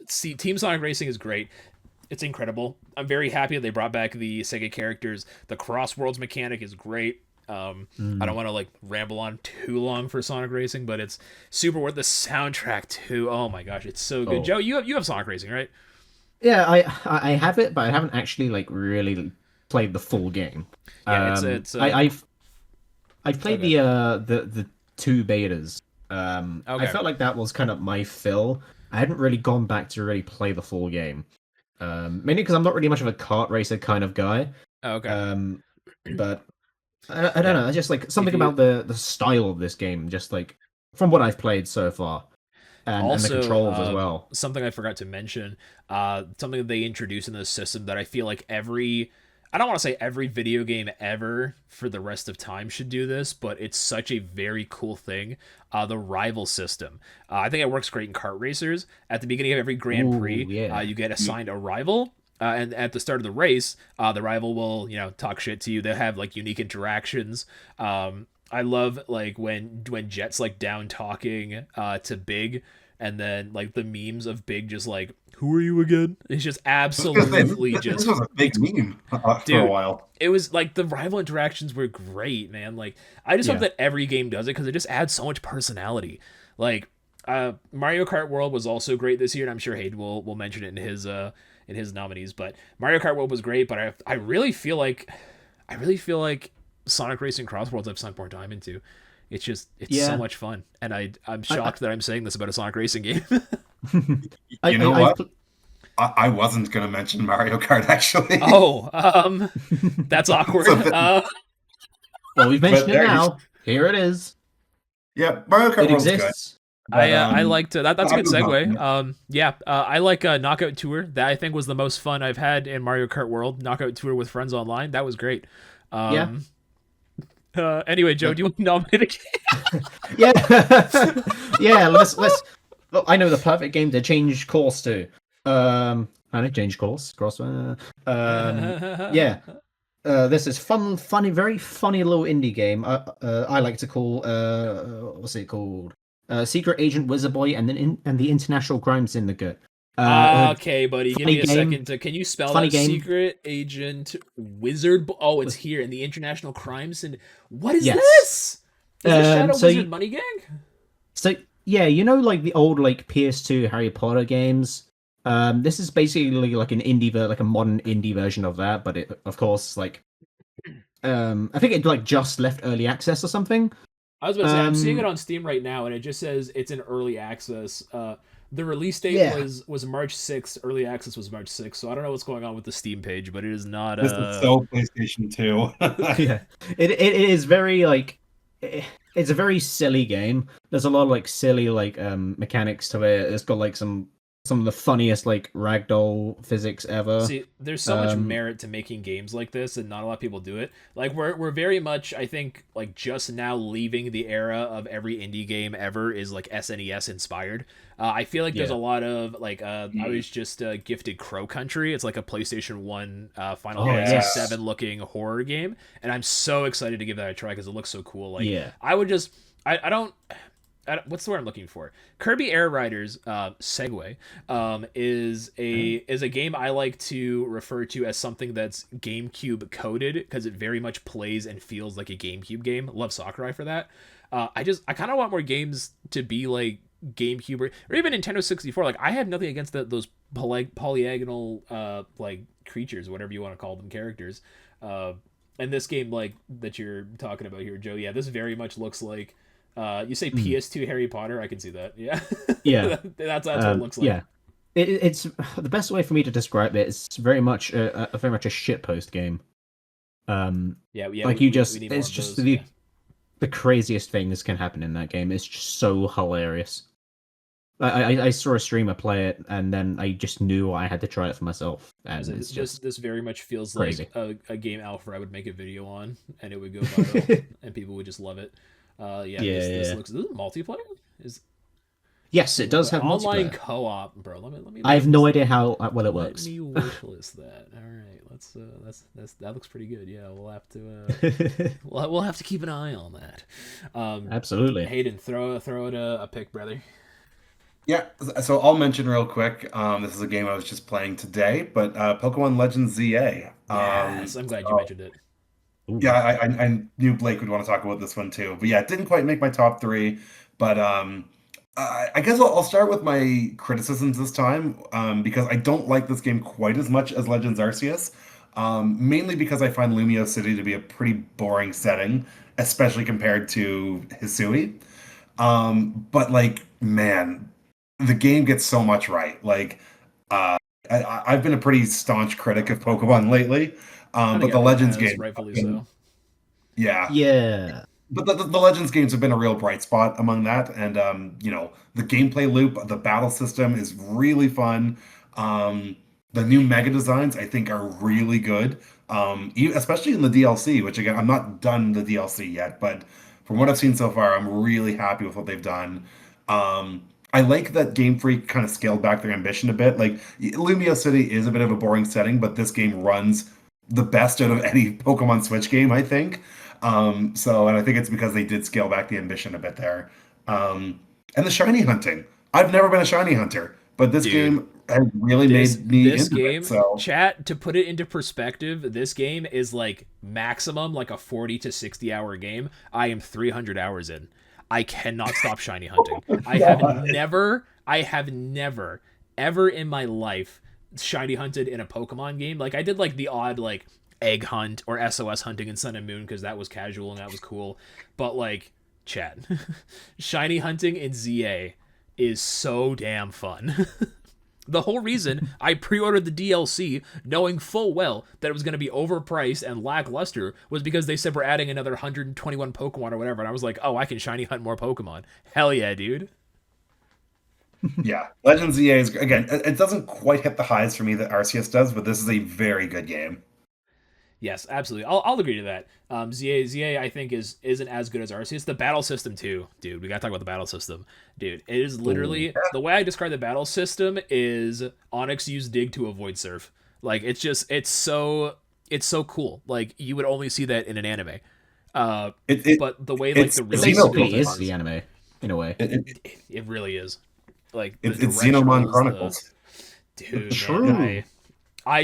see, Team Sonic Racing is great. It's incredible. I'm very happy that they brought back the Sega characters. The Cross Worlds mechanic is great. I don't want to like ramble on too long for Sonic Racing, but it's super worth the soundtrack too. Oh my gosh, it's so good. Oh. Joe, you have Sonic Racing, right? Yeah, I have it, but I haven't actually like really played the full game. Yeah, it's I've played okay. the two betas. I Okay. felt like that was kind of my fill. I hadn't really gone back to really play the full game. Mainly because I'm not really much of a kart racer kind of guy. Okay. But I don't Yeah. know. I just like If something you about the style of this game, just like from what I've played so far, and the also controls as well. something I forgot to mention, something that they introduced in the system that I feel like I don't want to say every video game ever for the rest of time should do this, but it's such a very cool thing. The rival system. I think it works great in kart racers. At the beginning of every Grand Ooh, Prix, yeah. you get assigned a rival. And at the start of the race, the rival will, talk shit to you. They'll have like unique interactions. I love like when Jet's like down talking to Big, and then like the memes of Big just like, "Who are you again?" It's just I was gonna say, absolutely this just, was a big meme for a dude. while. It was like the rival interactions were great, man. Like I just hope Yeah. that every game does it because it just adds so much personality. Like Mario Kart World was also great this year, and I'm sure Hayden will mention it in his nominees. But Mario Kart World was great, but I really feel like Sonic Racing Cross Worlds I've sunk more time into. It's so Yeah. much fun, and I'm I, shocked that I'm saying this about a Sonic Racing game. You know I've what? I wasn't gonna mention Mario Kart actually. Oh, that's awkward. So th- well, we've but mentioned it there you now. Here it is. Yeah, Mario Kart It World's good. exists. But I liked that. That's a I'll good move segue. on. Yeah, I like Knockout Tour. That I think was the most fun I've had in Mario Kart World. Knockout Tour with friends online. That was great. Yeah. Um, anyway, Joe, do you want to nominate a game? Yeah. Yeah. Let's. Look, I know the perfect game to change course to. I know change course. Cross. Yeah. This is funny, very funny little indie game. I like to call what's it called? Secret Agent Wizardboy and the International Crime Syndicate. Okay, buddy, give funny me a game. second. Can you spell Funny that? game. Secret Agent Wizard? Oh, it's here in the International Crimes. And what is Yes. this? Is this Shadow so Wizard you- Money Gang? So yeah, you know, like the old like PS2 Harry Potter games. This is basically like an like a modern indie version of that, but it, of course, like, I think it like just left early access or something. I was about to say I'm seeing it Um, on Steam right now, and it just says it's in early access. The release date Yeah. was March 6th. Early access was March 6th. So I don't know what's going on with the Steam page, but it is not. This is so PlayStation 2. Yeah, it is very like it's a very silly game. There's a lot of like silly like mechanics to it. It's got like some of the funniest like ragdoll physics ever. See, there's so much Um, merit to making games like this, and not a lot of people do it. Like we're very much, I think, like just now leaving the era of every indie game ever is like SNES inspired. I feel like there's a Yeah. lot of like I was just gifted Crow Country. It's like a PlayStation One Final Oh, Fantasy yes. VII looking horror game, and I'm so excited to give that a try because it looks so cool. Like Yeah. I would just what's the word I'm looking for? Kirby Air Riders Segway is a game I like to refer to as something that's GameCube coded because it very much plays and feels like a GameCube game. Love Sakurai for that. I kind of want more games to be like GameCube or even Nintendo 64. Like I have nothing against those polyagonal like creatures, whatever you want to call them, characters. And this game like that you're talking about here, Joe. Yeah, this very much looks like. You say PS2 Harry Potter, I can see that. Yeah, Yeah. that's what it looks like. Yeah, it's the best way for me to describe it. It's very much a very much a shitpost game. Yeah. Like we it's need more of just those, the yeah. the craziest things can happen in that game. It's just so hilarious. I saw a streamer play it, and then I just knew I had to try it for myself, and it's just This very much feels crazy. like a game Alpha I would make a video on, and it would go viral, and people would just love it. Yeah, Yeah, this yeah. looks. This is multiplayer. Is Yes, it does have online multiplayer. co-op, bro? Let me I have wishlist no that. idea how well it Let works. me wishlist that. All right, that looks pretty good. Yeah, we'll have to we'll have to keep an eye on that. Absolutely. Hayden, throw it a pick, brother. Yeah, so I'll mention real quick. This is a game I was just playing today, but Pokemon Legends ZA. Yes, I'm glad you mentioned it. Ooh. Yeah, I knew Blake would want to talk about this one too. But yeah, it didn't quite make my top three. But I guess I'll start with my criticisms this time because I don't like this game quite as much as Legends Arceus. Mainly because I find Lumio City to be a pretty boring setting, especially compared to Hisui. But like, man, the game gets so much right. Like, I've been a pretty staunch critic of Pokemon lately, I think but the everyone Legends has, game, rightfully so. yeah, Yeah. but the Legends games have been a real bright spot among that, and the gameplay loop, the battle system is really fun. The new mega designs I think are really good, especially in the DLC. Which again, I'm not done the DLC yet, but from what I've seen so far, I'm really happy with what they've done. I like that Game Freak kind of scaled back their ambition a bit. Like Lumio City is a bit of a boring setting, but this game runs the best out of any Pokemon Switch game, I think. And I think it's because they did scale back the ambition a bit there. And the shiny hunting. I've never been a shiny hunter, but this Dude, game has really this made me this into it. game, So chat, to put it into perspective, this game is like maximum like a 40 to 60 hour game. I am 300 hours in. I cannot stop shiny hunting. God. I have never ever in my life shiny hunted in a Pokemon game. Like I did like the odd like egg hunt or SOS hunting in Sun and Moon because that was casual and that was cool. But like, chat, shiny hunting in ZA is so damn fun. The whole reason I pre-ordered the DLC, knowing full well that it was going to be overpriced and lackluster, was because they said we're adding another 121 Pokemon or whatever, and I was like, oh, I can shiny hunt more Pokemon. Hell yeah, dude. yeah, Legends EA is again. It doesn't quite hit the highs for me that Arceus does, but this is a very good game. Yes, absolutely. I'll agree to that. ZA I think isn't as good as Arceus. The battle system too, dude. We gotta talk about the battle system, dude. It is Ooh. literally the way I describe the battle system is Onyx used Dig to avoid Surf. Like it's so cool. Like you would only see that in an anime. Uh, It, it but the way like it's the It real world basically Xenoblade is stuff the is, anime, in a way. it really is. Like the it's Xenomon directionals, the Chronicles. dude, man, True. I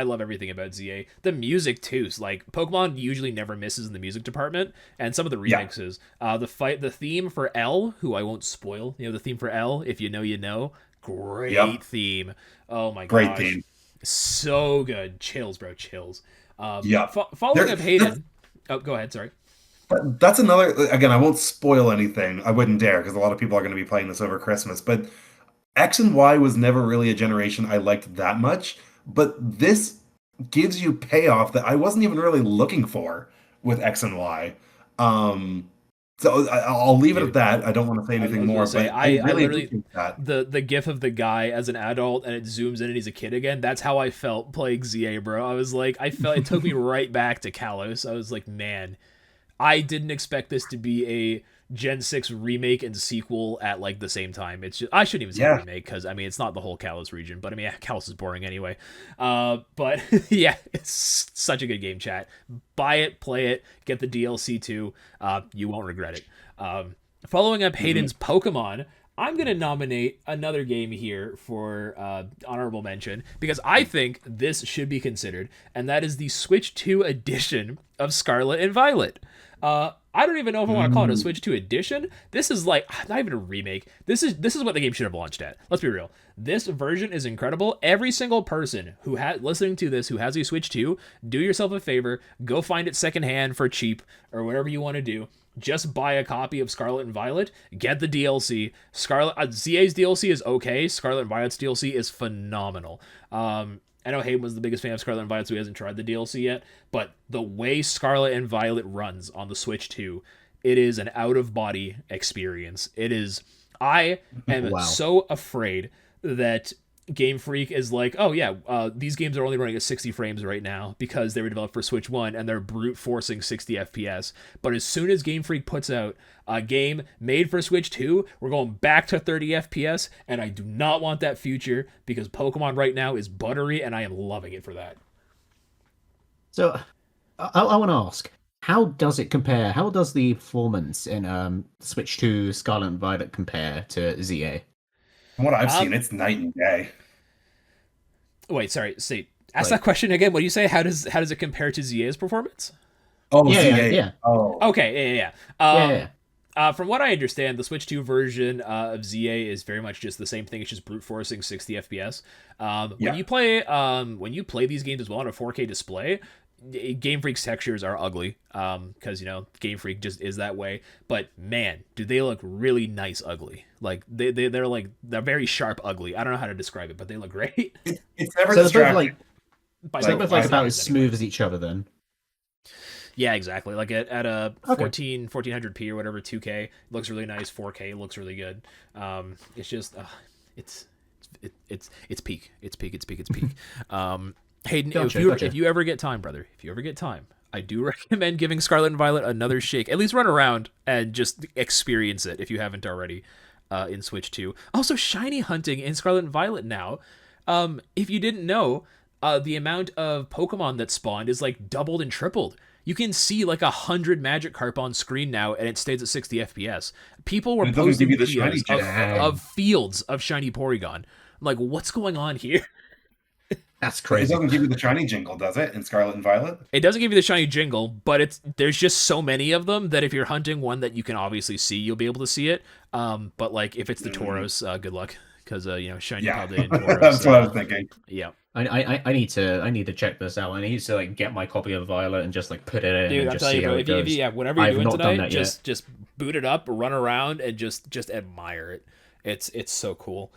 love everything about ZA. The music too. Like Pokemon usually never misses in the music department, and some of the Yeah, remixes. The theme for L, who I won't spoil. You know the theme for L. If you know, you know. yep, Great theme. Oh my great gosh, theme. so good. Chills, bro. Chills. Yep. Following There, up that's, Hayden. Oh, go ahead. Sorry. that's another. Again, I won't spoil anything. I wouldn't dare because a lot of people are going to be playing this over Christmas. But X and Y was never really a generation I liked that much, but this gives you payoff that I wasn't even really looking for with X and Y. Um, I'll leave it at Dude, that. I don't want to say I anything was gonna more, say but I I really literally appreciate that. the gif of the guy as an adult and it zooms in and he's a kid again. That's how I felt playing ZA, bro. I was like, I felt it took me right back to Kalos. I was like, man, I didn't expect this to be a Gen 6 remake and sequel at like the same time. It's just I shouldn't even say Yeah, remake because I mean it's not the whole Kalos region, but I mean Kalos is boring anyway. But yeah, it's such a good game, chat. Buy it, play it, get the DLC too. You won't regret it. Following up mhm. Hayden's Pokemon, I'm gonna nominate another game here for honorable mention because I think this should be considered, and that is the Switch 2 edition of Scarlet and Violet. I don't even know if I want to call it a Mm, Switch 2 edition. This is like not even a remake. This is what the game should have launched at. Let's be real. This version is incredible. Every single person who had listening to this who has a Switch 2, do yourself a favor, go find it secondhand for cheap or whatever you want to do. Just buy a copy of Scarlet and Violet. Get the DLC. ZA's DLC is okay. Scarlet and Violet's DLC is phenomenal. I know Hayden was the biggest fan of Scarlet and Violet, so he hasn't tried the DLC yet. But the way Scarlet and Violet runs on the Switch 2, it is an out of body experience. It is I am Wow. so afraid that Game Freak is like, oh yeah, these games are only running at 60 frames right now because they were developed for Switch 1 and they're brute forcing 60 FPS. But as soon as Game Freak puts out a game made for Switch 2, we're going back to 30 FPS, and I do not want that future because Pokemon right now is buttery and I am loving it for that. So I want to ask, how does it compare? How does the performance in Switch 2 Scarlet and Violet compare to ZA? From what I've Um, seen, it's night and day. Wait, sorry, say ask that Like, question again. What do you say? How does it compare to ZA's performance? Oh, yeah, yeah, ZA. yeah, Oh, Okay, yeah. yeah, yeah. From what I understand, the Switch 2 version of ZA is very much just the same thing. It's just brute forcing 60 FPS. When yeah. you play these games as well on a 4K display, Game Freak's textures are ugly. Because Game Freak just is that way. But man, do they look really nice ugly? Like they're very sharp ugly. I don't know how to describe it, but they look great. It's never So they're both distracting. like, By so they're my both like about standards, as anyway. smooth as each other then. Yeah, exactly. Like at a Okay. 1400p or whatever, 2K looks really nice. 4K looks really good. It's just it's it's peak. It's peak. It's peak. It's peak. Hayden, Gotcha. if you ever get time, brother, if you ever get time, I do recommend giving Scarlet and Violet another shake. At least run around and just experience it if you haven't already. In Switch 2. Also, shiny hunting in Scarlet and Violet now. If you didn't know, the amount of Pokemon that spawned is like doubled and tripled. You can see like 100 Magikarp on screen now, and it stays at 60 FPS. People were It doesn't posting give you the shiny videos gem. of fields of shiny Porygon. I'm like, what's going on here? That's It crazy. doesn't give you the shiny jingle, does it? In Scarlet and Violet? It doesn't give you the shiny jingle, but there's just so many of them that if you're hunting one that you can obviously see, you'll be able to see it. But like if it's the Tauros, good luck, because shiny Yeah, Paldean Tauros. that's what I was thinking. Yeah, I need to check this out. I need to like get my copy of Violet and just like put it in dude, and I'm just telling see you, how bro. it If you, goes. yeah, whatever you're I've doing not done tonight, that yet. just boot it up, run around, and just admire it. It's so cool.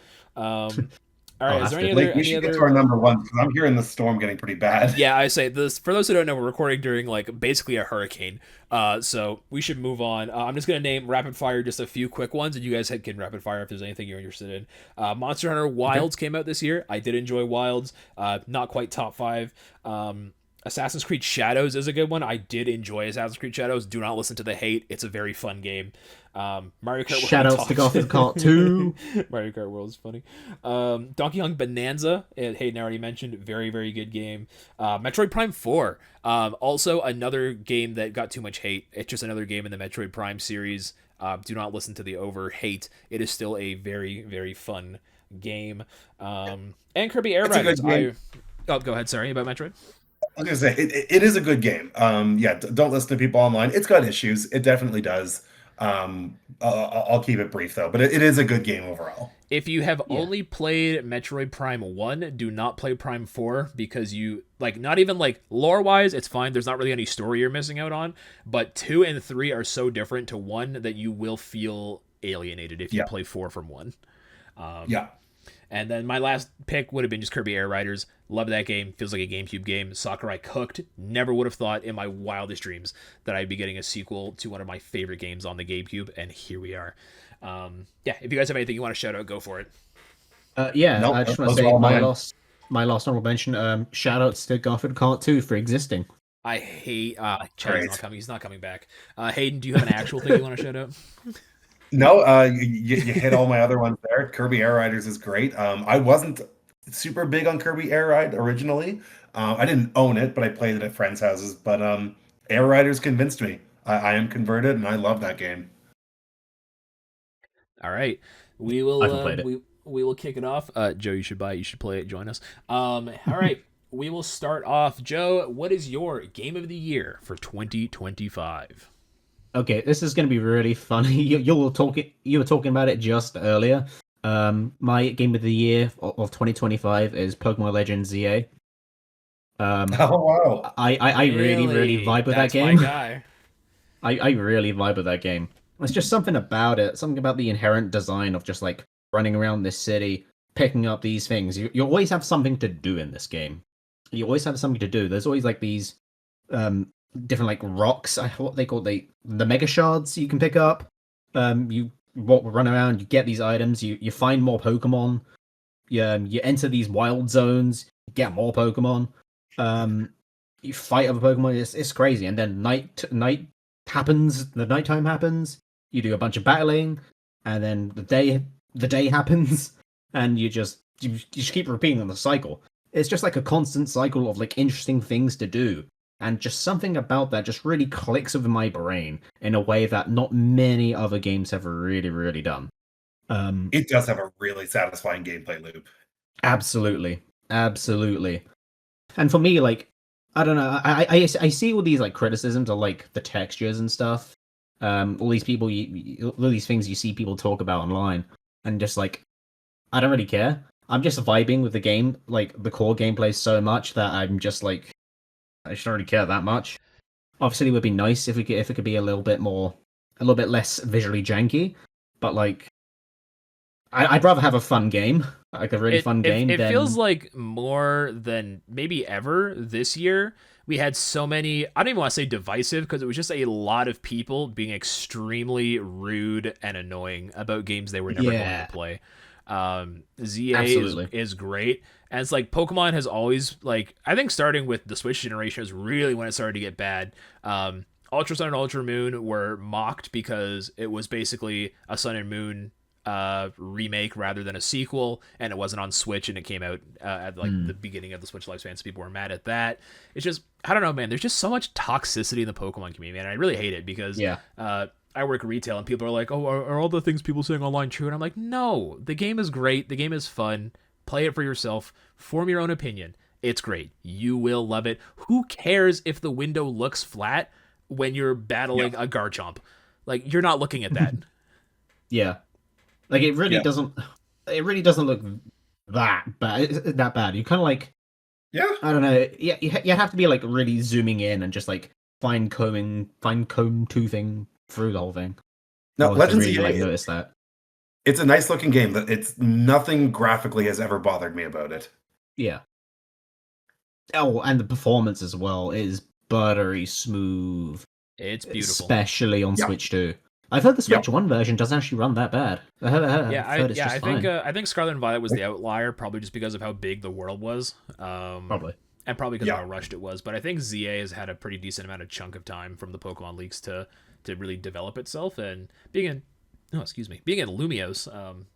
All right, I'll is have there to. any Like, other we any should get other? to our number one because I'm hearing the storm getting pretty bad. Yeah, I say this for those who don't know, we're recording during like basically a hurricane. So we should move on. I'm just gonna name rapid fire just a few quick ones, and you guys can rapid fire if there's anything you're interested in. Monster Hunter Wilds came out this year. I did enjoy Wilds. Not quite top five. Assassin's Creed Shadows is a good one. I did enjoy Assassin's Creed Shadows. Do not listen to the hate. It's a very fun game. Mario Kart World Shoutouts to Gotham Kart 2. Mario Kart World is funny. Donkey Kong Bonanza, Hayden already mentioned, very, very good game. Metroid Prime 4, also another game that got too much hate. It's just another game in the Metroid Prime series. Do not listen to the over hate. It is still a very, very fun game. And Kirby Air It's a good Riders. game. Oh, go ahead. Sorry about Metroid. I was gonna say it is a good game. Yeah, don't listen to people online. It's got issues. It definitely does. I'll keep it brief though, but it is a good game overall. If you have Yeah. only played Metroid Prime 1, do not play Prime 4 because you like not even like lore-wise, it's fine. There's not really any story you're missing out on, but 2 and 3 are so different to 1 that you will feel alienated if you Yeah. play 4 from 1. Yeah, And then my last pick would have been just Kirby Air Riders. Love that game. Feels like a GameCube game. Sakurai cooked. Never would have thought in my wildest dreams that I'd be getting a sequel to one of my favorite games on the GameCube, and here we are. Yeah, if you guys have anything you want to shout out, go for it. Yeah, Nope, I just want those to are say all my mine. last honorable mention. Shoutouts to Gotham Kart 2 for existing. I hate Chad's Great. not coming. He's not coming back. Hayden, do you have an actual thing you want to shout out? no, you hit all my other ones there. Kirby Air Riders is great. I wasn't super big on Kirby Air Ride originally. I didn't own it, but I played it at friends' houses. But Air Riders convinced me. I am converted, and I love that game. All right, we will. I haven't played it. We will kick it off. Joe, you should buy it. You should play it. Join us. All right, we will start off. Joe, what is your game of the year for 2025? Okay, this is going to be really funny. You were talking about it just earlier. My game of the year of 2025 is Pokemon Legends ZA. Oh wow! I really vibe with that That's my game. guy. I really vibe with that game. There's just something about it, something about the inherent design of just like running around this city, picking up these things. You always have something to do in this game. You always have something to do. There's always like these different like rocks. What they call the mega shards you can pick up. You run around, you get these items, you find more Pokemon, you enter these wild zones, get more Pokemon, you fight other Pokemon. It's crazy. And then night happens, the nighttime happens. You do a bunch of battling, and then the day happens, and you just keep repeating the cycle. It's just like a constant cycle of like interesting things to do, and just something about that just really clicks with my brain in a way that not many other games have really done. It does have a really satisfying gameplay loop. Absolutely. And for me, like, I don't know, I see all these like criticisms of like the textures and stuff. All these people, all these things you see people talk about online, and just like, I don't really care. I'm just vibing with the game, like the core gameplay, so much that I'm just like, I just don't really care that much. Obviously, it would be nice if it could be a little bit less visually janky, but like, I'd rather have a fun game, like a really fun game. It feels like more than maybe ever this year. We had so many, I don't even want to say divisive, because it was just a lot of people being extremely rude and annoying about games they were never going to play. ZA is great. And it's like Pokemon has always, like, I think starting with the Switch generation is really when it started to get bad. Ultra Sun and Ultra Moon were mocked because it was basically a Sun and Moon remake rather than a sequel, and it wasn't on Switch, and it came out at like the beginning of the Switch lifespan, so people were mad at that. It's just, I don't know, man, there's just so much toxicity in the Pokemon community, man. I really hate it because I work retail and people are like, oh, are all the things people saying online true? And I'm like, no, the game is great, the game is fun, play it for yourself, form your own opinion. It's great, you will love it. Who cares if the window looks flat when you're battling a Garchomp? Like, you're not looking at that. Like, it really doesn't. It really doesn't look that bad. You kind of like. I don't know. Yeah, you have to be like really zooming in and just like fine comb toothing through the whole thing. No, Legends really, EA, like, notice that. It's a nice looking game. That it's nothing graphically has ever bothered me about it. Yeah. Oh, and the performance as well is buttery smooth. It's beautiful, especially on Switch 2. I've heard the Switch 1 version doesn't actually run that bad. I think Scarlet and Violet was the outlier, probably just because of how big the world was. Probably. And probably because of how rushed it was. But I think ZA has had a pretty decent amount of chunk of time from the Pokemon leaks to really develop itself. And being in Lumios,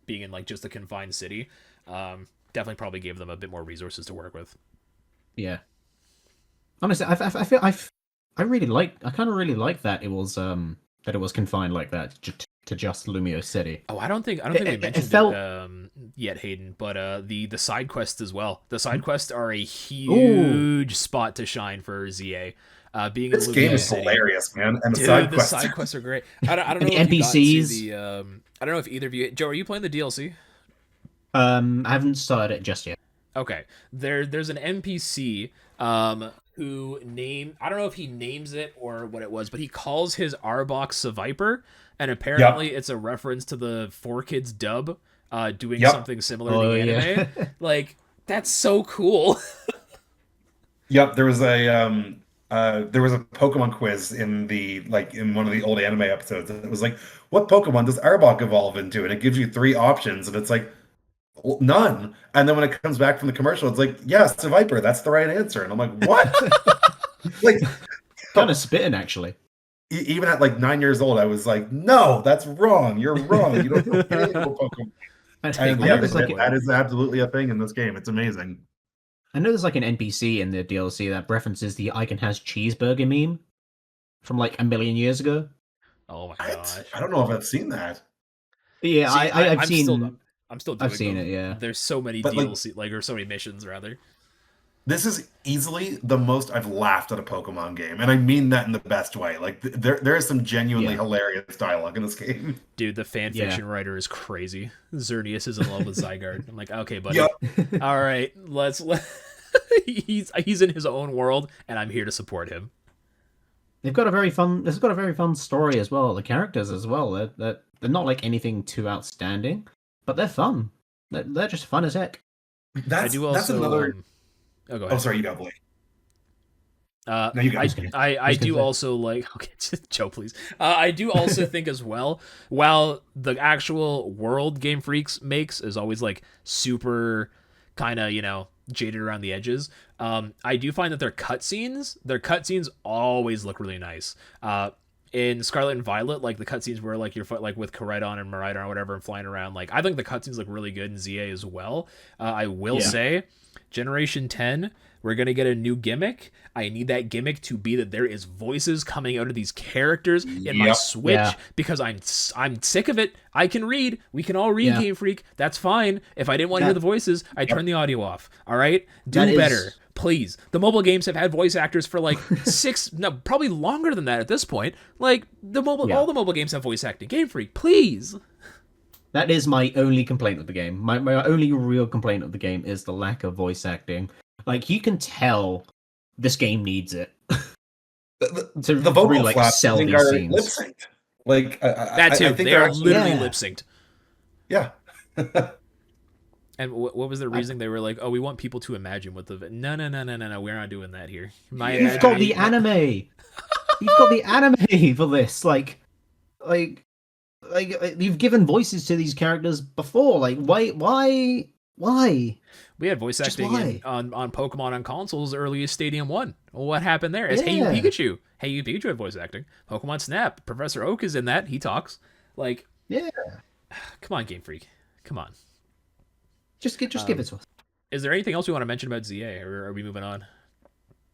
being in like just a confined city, definitely probably gave them a bit more resources to work with. Yeah. Honestly, I feel I kind of really like that it was confined like that to just Lumio City. Oh, I don't think we mentioned it yet, Hayden. But the side quests as well. The side quests are a huge spot to shine for ZA. Being this in game Lumio is City. hilarious, man. And the side quests are great. I don't know the if NPCs. I don't know if either of you. Joe, are you playing the DLC? I haven't started it just yet. Okay, there's an NPC who I don't know if he names it or what it was, but he calls his Arbok Viper, and apparently it's a reference to the 4Kids dub doing something similar to the anime. Like, that's so cool. There was a Pokemon quiz in one of the old anime episodes. It was like, what Pokemon does Arbok evolve into? And it gives you 3 options, and it's like, well, none. And then when it comes back from the commercial, it's like, yes, it's a Viper. That's the right answer. And I'm like, what? Like, kind of spitting, actually. Even at like 9 years old, I was like, no, that's wrong. You're wrong. You don't know any Pokemon. That is absolutely a thing in this game. It's amazing. I know there's like an NPC in the DLC that references the I Can Has Cheeseburger meme from like a million years ago. Oh my gosh. I don't know if I've seen that. Yeah, I've seen. I'm still doing I've seen them. it, yeah. There's so many DLC, or so many missions, rather. This is easily the most I've laughed at a Pokemon game, and I mean that in the best way. Like, there is some genuinely hilarious dialogue in this game. Dude, the fan fiction writer is crazy. Xerneas is in love with Zygarde. I'm like, okay, buddy. Yep. All right, he's in his own world, and I'm here to support him. It's got a very fun story as well. The characters as well. They're not like anything too outstanding, but they're fun. They're just fun as heck. That's another. Oh, go ahead. Oh, sorry, you got Blake. No, you I guys. I do also like okay, Joe, please. I do also think as well. While the actual world Game Freaks makes is always like super kind of jaded around the edges. I do find that their cutscenes always look really nice. In Scarlet and Violet, like the cutscenes where like you're like with Coridon and Miraidon or whatever and flying around, like I think the cutscenes look really good in ZA as well. I will say, Generation 10, we're gonna get a new gimmick. I need that gimmick to be that there is voices coming out of these characters in my Switch because I'm sick of it. I can read. We can all read Game Freak. That's fine. If I didn't want to hear the voices, I turn the audio off. All right, do better. Please. The mobile games have had voice actors for like probably longer than that at this point. Like all the mobile games have voice acting. Game Freak, please. That is my only complaint of the game. My only real complaint of the game is the lack of voice acting. Like, you can tell this game needs it. The vocal really, like, flaps sell these scenes. lip synced. Like that too. I think they're literally lip synced. Yeah. And what was the reason they were like, oh, we want people to imagine what the no, we're not doing that here. You've got the anime. You've got the anime for this. Like you've given voices to these characters before. Like, why? We had voice acting on Pokemon on consoles early as Stadium 1. What happened there? It's Hey You Pikachu. Hey You Pikachu had voice acting. Pokemon Snap. Professor Oak is in that. He talks. Like, yeah. Come on, Game Freak. Come on. Just give it to us. Is there anything else you want to mention about ZA, or are we moving on?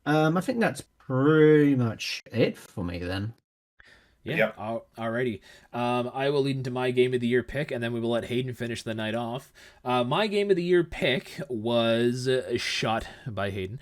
I think that's pretty much it for me then. Yeah. Alrighty. I will lead into my Game of the Year pick, and then we will let Hayden finish the night off. My Game of the Year pick was shot by Hayden.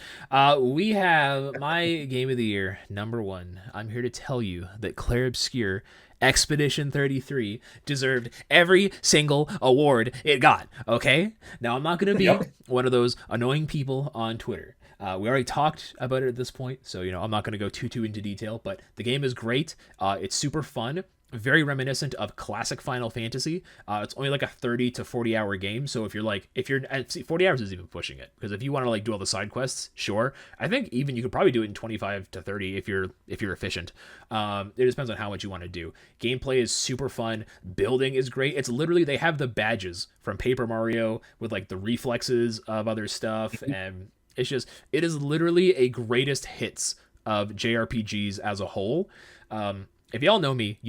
We have my Game of the Year, number 1. I'm here to tell you that Claire Obscure Expedition 33 deserved every single award it got, okay? Now, I'm not going to be one of those annoying people on Twitter. We already talked about it at this point, so I'm not going to go too into detail, but the game is great. It's super fun, very reminiscent of classic Final Fantasy. It's only like a 30 to 40 hour game, so if you're 40 hours is even pushing it, because if you want to like do all the side quests, sure. I think even you could probably do it in 25 to 30 if you're efficient. It depends on how much you want to do. Gameplay is super fun. Building is great. It's literally, they have the badges from Paper Mario with like the reflexes of other stuff, and it is literally a greatest hits of JRPGs as a whole. If y'all know me,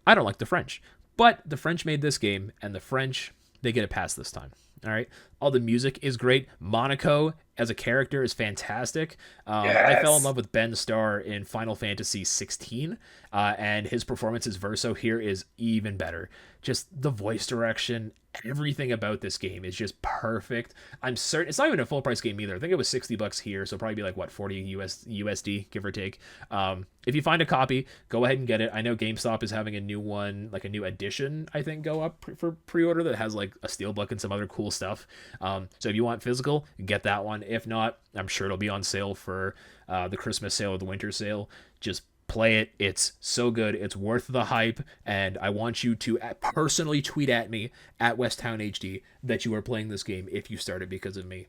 I don't like the French. But the French made this game, and the French, they get a pass this time. All right? All the music is great. Monaco, as a character, is fantastic. I fell in love with Ben Starr in Final Fantasy 16, and his performance as Verso here is even better. Just the voice direction, everything about this game is just perfect. I'm certain it's not even a full price game either. I think it was $60 here, so probably be like 40 USD, give or take. If you find a copy, go ahead and get it. I know GameStop is having a new one, like a new edition, I think, go up for pre-order that has like a steelbook and some other cool stuff. So if you want physical, get that one. If not, I'm sure it'll be on sale for the Christmas sale or the winter sale. Just play it. It's so good. It's worth the hype. And I want you to personally tweet at me at WestTownHD that you are playing this game if you started because of me.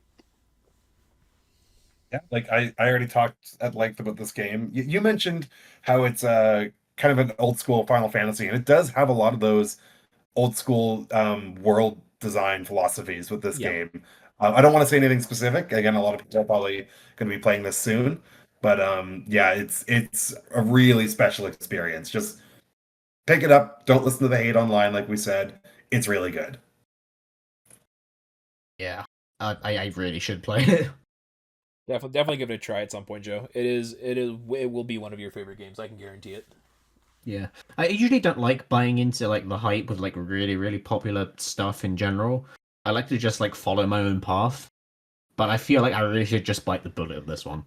Yeah, like I already talked at length about this game. You mentioned how it's kind of an old school Final Fantasy, and it does have a lot of those old school world design philosophies with this game. I don't want to say anything specific. Again, a lot of people are probably going to be playing this soon. But it's a really special experience. Just pick it up. Don't listen to the hate online, like we said. It's really good. Yeah, I really should play it. Definitely give it a try at some point, Joe. It will be one of your favorite games. I can guarantee it. Yeah, I usually don't like buying into like the hype with like really, really popular stuff in general. I like to just like follow my own path. But I feel like I really should just bite the bullet of this one.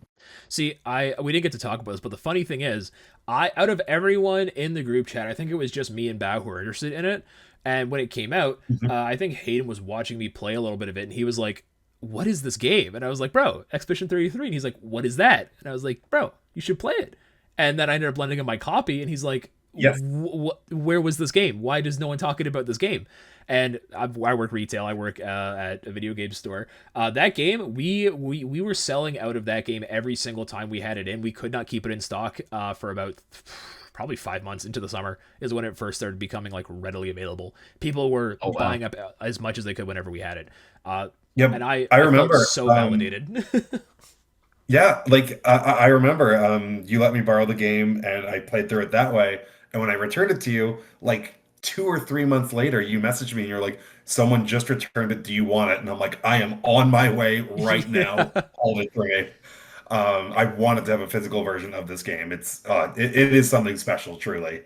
See, we didn't get to talk about this, but the funny thing is, out of everyone in the group chat, I think it was just me and Bao who were interested in it. And when it came out, I think Hayden was watching me play a little bit of it, and he was like, "What is this game?" And I was like, "Bro, Expedition 33." And he's like, "What is that?" And I was like, "Bro, you should play it." And then I ended up lending him my copy, and he's like, Yes. where was this game? Why does no one talking about this game? And I work retail. I work at a video game store. That game, we were selling out of that game every single time we had it in. We could not keep it in stock for about probably 5 months into the summer is when it first started becoming like readily available. People were Oh, wow. buying up as much as they could whenever we had it. Yep. And I I felt remember. so validated. Yeah, like I remember you let me borrow the game and I played through it that way. And when I returned it to you, like 2 or 3 months later, you messaged me and you're like, "Someone just returned it. Do you want it?" And I'm like, "I am on my way right now. Yeah. Hold it for me." I wanted to have a physical version of this game. It is something special, truly.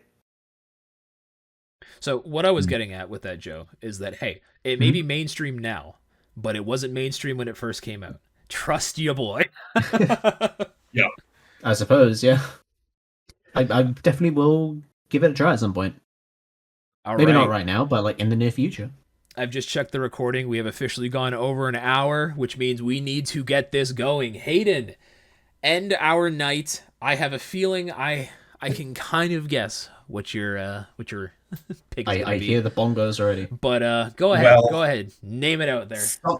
So what I was getting at with that, Joe, is that hey, it may Mhm. be mainstream now, but it wasn't mainstream when it first came out. Trust you, boy. Yeah. I suppose, yeah. I definitely will give it a try at some point. All Maybe not right. right now, but like in the near future. I've just checked the recording. We have officially gone over an hour, which means we need to get this going. Hayden, end our night. I have a feeling I can kind of guess what your pick is gonna I be. hear the bongos already. But go ahead, Well, go ahead, name it out there. some,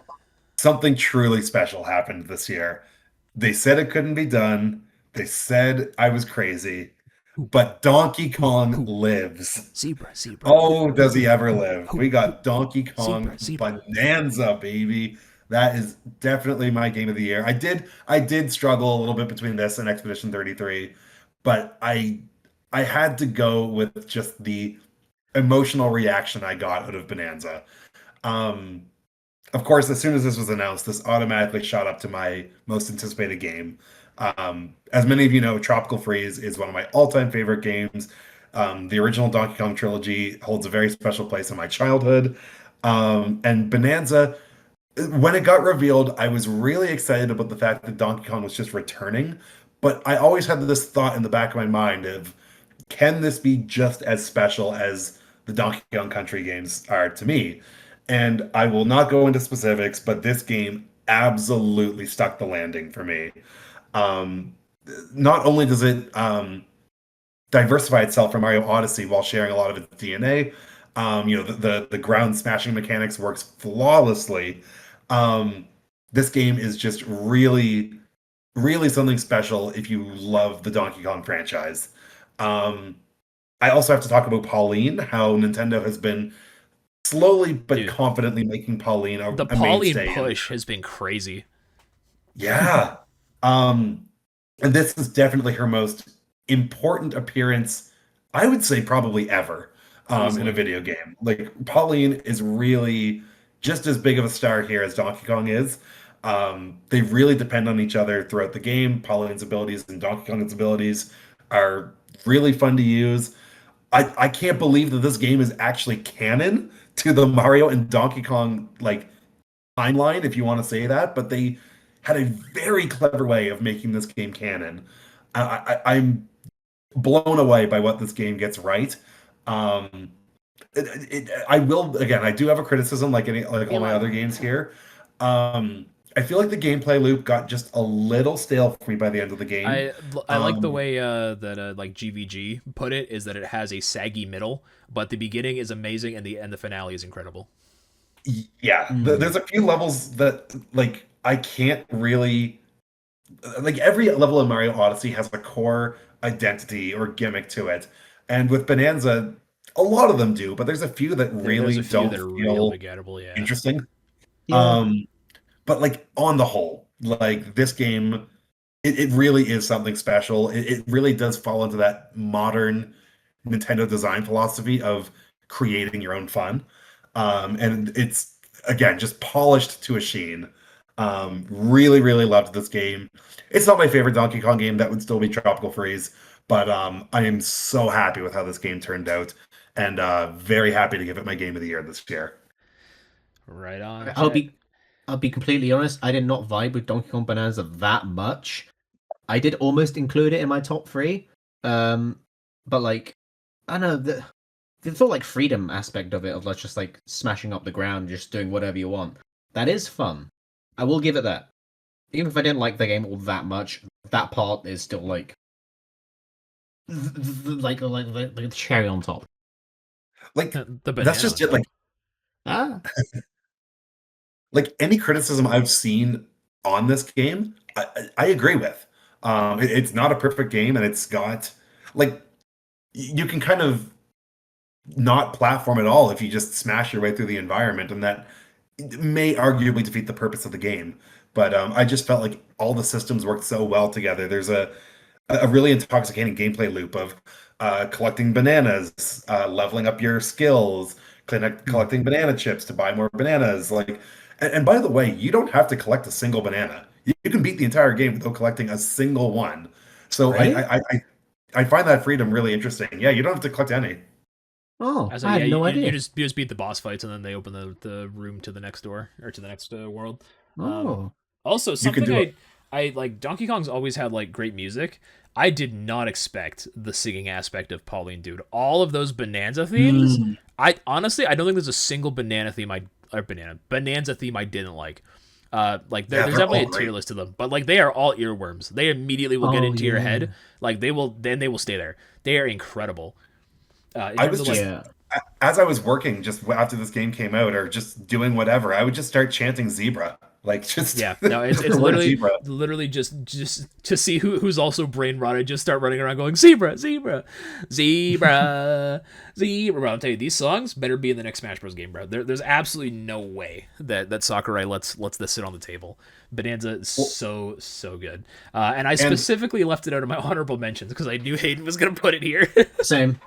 something truly special happened this year. They said it couldn't be done. They said I was crazy, Who, but Donkey who, Kong who? lives. Zebra, zebra. Oh, does he ever live? Who, We who? got Donkey Kong Zebra, zebra. Bonanza, baby. That is definitely my game of the year. I did struggle a little bit between this and Expedition 33, but I had to go with just the emotional reaction I got out of Bonanza. Um, of course, as soon as this was announced, this automatically shot up to my most anticipated game. As many of you know, Tropical Freeze is one of my all-time favorite games. The original Donkey Kong trilogy holds a very special place in my childhood. And Bonanza, when it got revealed, I was really excited about the fact that Donkey Kong was just returning. But I always had this thought in the back of my mind of, can this be just as special as the Donkey Kong Country games are to me? And I will not go into specifics, but this game absolutely stuck the landing for me. Um, Not only does it diversify itself from Mario Odyssey while sharing a lot of its DNA, the ground smashing mechanics works flawlessly. Um, this game is just really, really something special if you love the Donkey Kong franchise. Um, I also have to talk about Pauline, how Nintendo has been slowly but Dude, confidently making Pauline the a Pauline mainstay. And push has been crazy. yeah, um, and this is definitely her most important appearance, I would say probably ever, in a Easily. video game. Like Pauline is really just as big of a star here as Donkey Kong is. They really depend on each other throughout the game. Pauline's abilities and Donkey Kong's abilities are really fun to use. I can't believe that this game is actually canon to the Mario and Donkey Kong like timeline, if you want to say that, but they had a very clever way of making this game canon. I'm blown away by what this game gets right. Um, I will again. I do have a criticism, like all my other games here. I feel like the gameplay loop got just a little stale for me by the end of the game. I I like the Um, way that like GVG put it is that it has a saggy middle, but the beginning is amazing and the finale is incredible. yeah, Mm. there's a few levels that like I can't really like. Every level in Mario Odyssey has a core identity or gimmick to it, and with Bonanza, a lot of them do, but there's a few that There's really a few don't that are real feel begettable, yeah. interesting. Yeah. Um, but like on the whole, like this game, it really is something special. It really does fall into that modern Nintendo design philosophy of creating your own fun. And it's again just polished to a sheen. Really, really loved this game. It's not my favorite Donkey Kong game. That would still be Tropical Freeze, but I am so happy with how this game turned out, and very happy to give it my game of the year this year. Right on, I'll chat. be I'll be completely honest, I did not vibe with Donkey Kong Bonanza that much. I did almost include it in my top three. Um but like I don't know the sort of like freedom aspect of it of like just like smashing up the ground, just doing whatever you want. That is fun. I will give it that. Even if I didn't like the game all that much, that part is still like the cherry on top. Like The banana that's just on it. Like top. Ah, any criticism I've seen on this game, I agree with. It's not a perfect game, and it's got like you can kind of not platform at all if you just smash your way through the environment, and that may arguably defeat the purpose of the game. But I just felt like all the systems worked so well together. There's a really intoxicating gameplay loop of collecting bananas, leveling up your skills, collecting banana chips to buy more bananas. And by the way, you don't have to collect a single banana. You can beat the entire game without collecting a single one. So really? I find that freedom really interesting. Yeah, you don't have to collect any. Oh, I say, I yeah, had no you idea. just beat the boss fights, and then they open the room to the next door or to the next world. Um, Oh, Also, You can something do it. I like. Donkey Kong's always had like great music. I did not expect the singing aspect of Pauline Dude. All of those Bonanza themes. Hmm. I honestly, I don't think there's a single banana theme I or banana Bonanza theme I didn't like. Like Yeah, there's they're definitely all a tier great. list to them, but like they are all earworms. They immediately will get Oh into your head. yeah, Like they will stay there. They are incredible. In I terms was of like, just yeah. as I was working just after this game came out, or just doing whatever, I would just start chanting zebra, like just yeah, no, it's the word literally zebra. just to see who's also brain rotted. Just start running around going zebra, zebra, zebra, zebra. Bro, I'll tell you, these songs better be in the next Smash Bros. Game, bro. There's absolutely no way that Sakurai lets this sit on the table. Bonanza is Well, so good, and I and specifically left it out of my honorable mentions because I knew Hayden was gonna put it here. Same,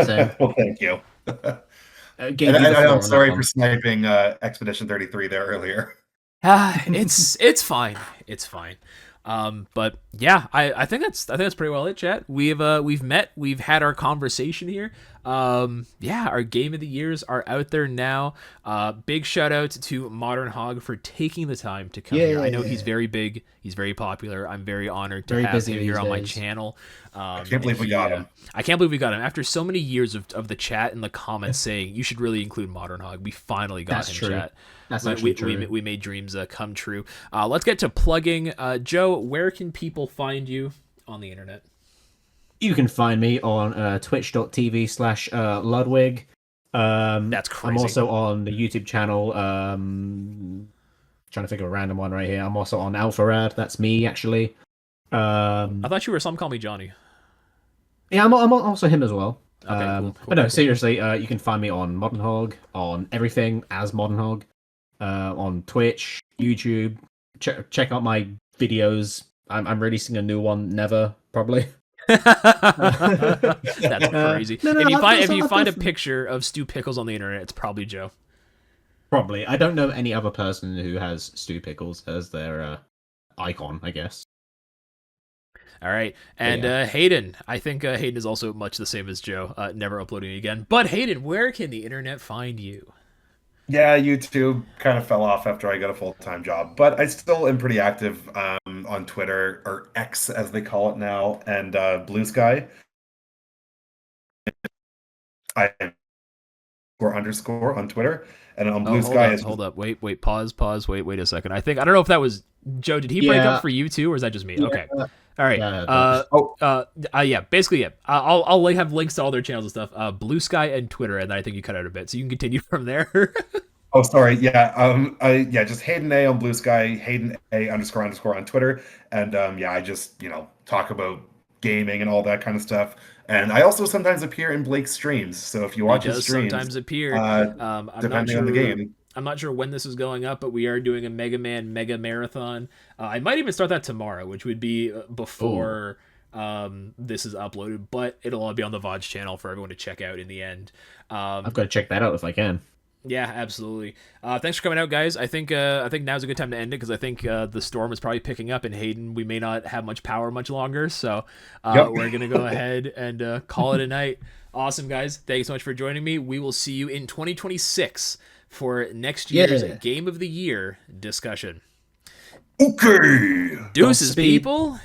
same. well, thank you. Gave you the I'm floor on that sorry for one. sniping Expedition 33 there earlier. It's fine. It's fine. But yeah, I think that's pretty well it, chat. We've met, we've had our conversation here. Yeah, our game of the years are out there now. Big shout out to ModernHog for taking the time to come here. I know he's Yeah, very big, he's very popular. I'm very honored to very have busy him here these on my days. channel. I can't And believe we got him. I can't believe we got him after so many years of the chat and the comments saying you should really include ModernHog. We finally got That's him, true. chat. That's actually true. We made dreams come true. Let's get to plugging. Joe, where can people find you on the internet? You can find me on twitch.tv/Ludwig. That's I'm crazy. also on the YouTube channel. Trying to think of a random one right here. I'm also on Alpharad. That's me, actually. I thought you were Some Call Me Johnny. Yeah, I'm also him as well. Okay, cool. But no, seriously, you can find me on ModernHog, on everything as ModernHog, on Twitch, YouTube. Check out my videos. I'm releasing a new one, never, probably. That's crazy. No, no, If you find a picture of Stu Pickles on the internet, it's probably Joe. Probably. I don't know any other person who has Stu Pickles as their icon, I guess. All right, and Yeah. Hayden. I think Hayden is also much the same as Joe. Never uploading again. But Hayden, where can the internet find you? Yeah, YouTube kind of fell off after I got a full-time job, but I still am pretty active on Twitter, or X as they call it now, and Blue Sky. I am __ on Twitter, and on Oh, Blue Sky is hold up. Wait, pause. Wait a second. I don't know if that was Joe. Did he break up Yeah. for you too, or is that just me? Yeah. Okay. All right. Yeah, Yeah. Basically, yeah. I'll have links to all their channels and stuff. Blue Sky and Twitter, and then I think you cut out a bit, so you can continue from there. Oh, sorry. Yeah. Just HaydenA on Blue Sky, HaydenA __ on Twitter. And yeah, I just, talk about gaming and all that kind of stuff. And I also sometimes appear in Blake's streams. So if you He watch his does streams, sometimes appear. I'm not depending on the sure. game. I'm not sure when this is going up, but we are doing a Mega Man Mega Marathon. I might even start that tomorrow, which would be before this is uploaded, but it'll all be on the VODs channel for everyone to check out in the end. I've got to check that out if I can. Yeah, absolutely. Thanks for coming out, guys. I think now's a good time to end it because I think the storm is probably picking up, and Hayden, we may not have much power much longer, so we're gonna go ahead and call it a night. Awesome, guys. Thank you so much for joining me. We will see you in 2026 for next year's Game of the Year discussion. Okay. Deuces, Godspeed. people.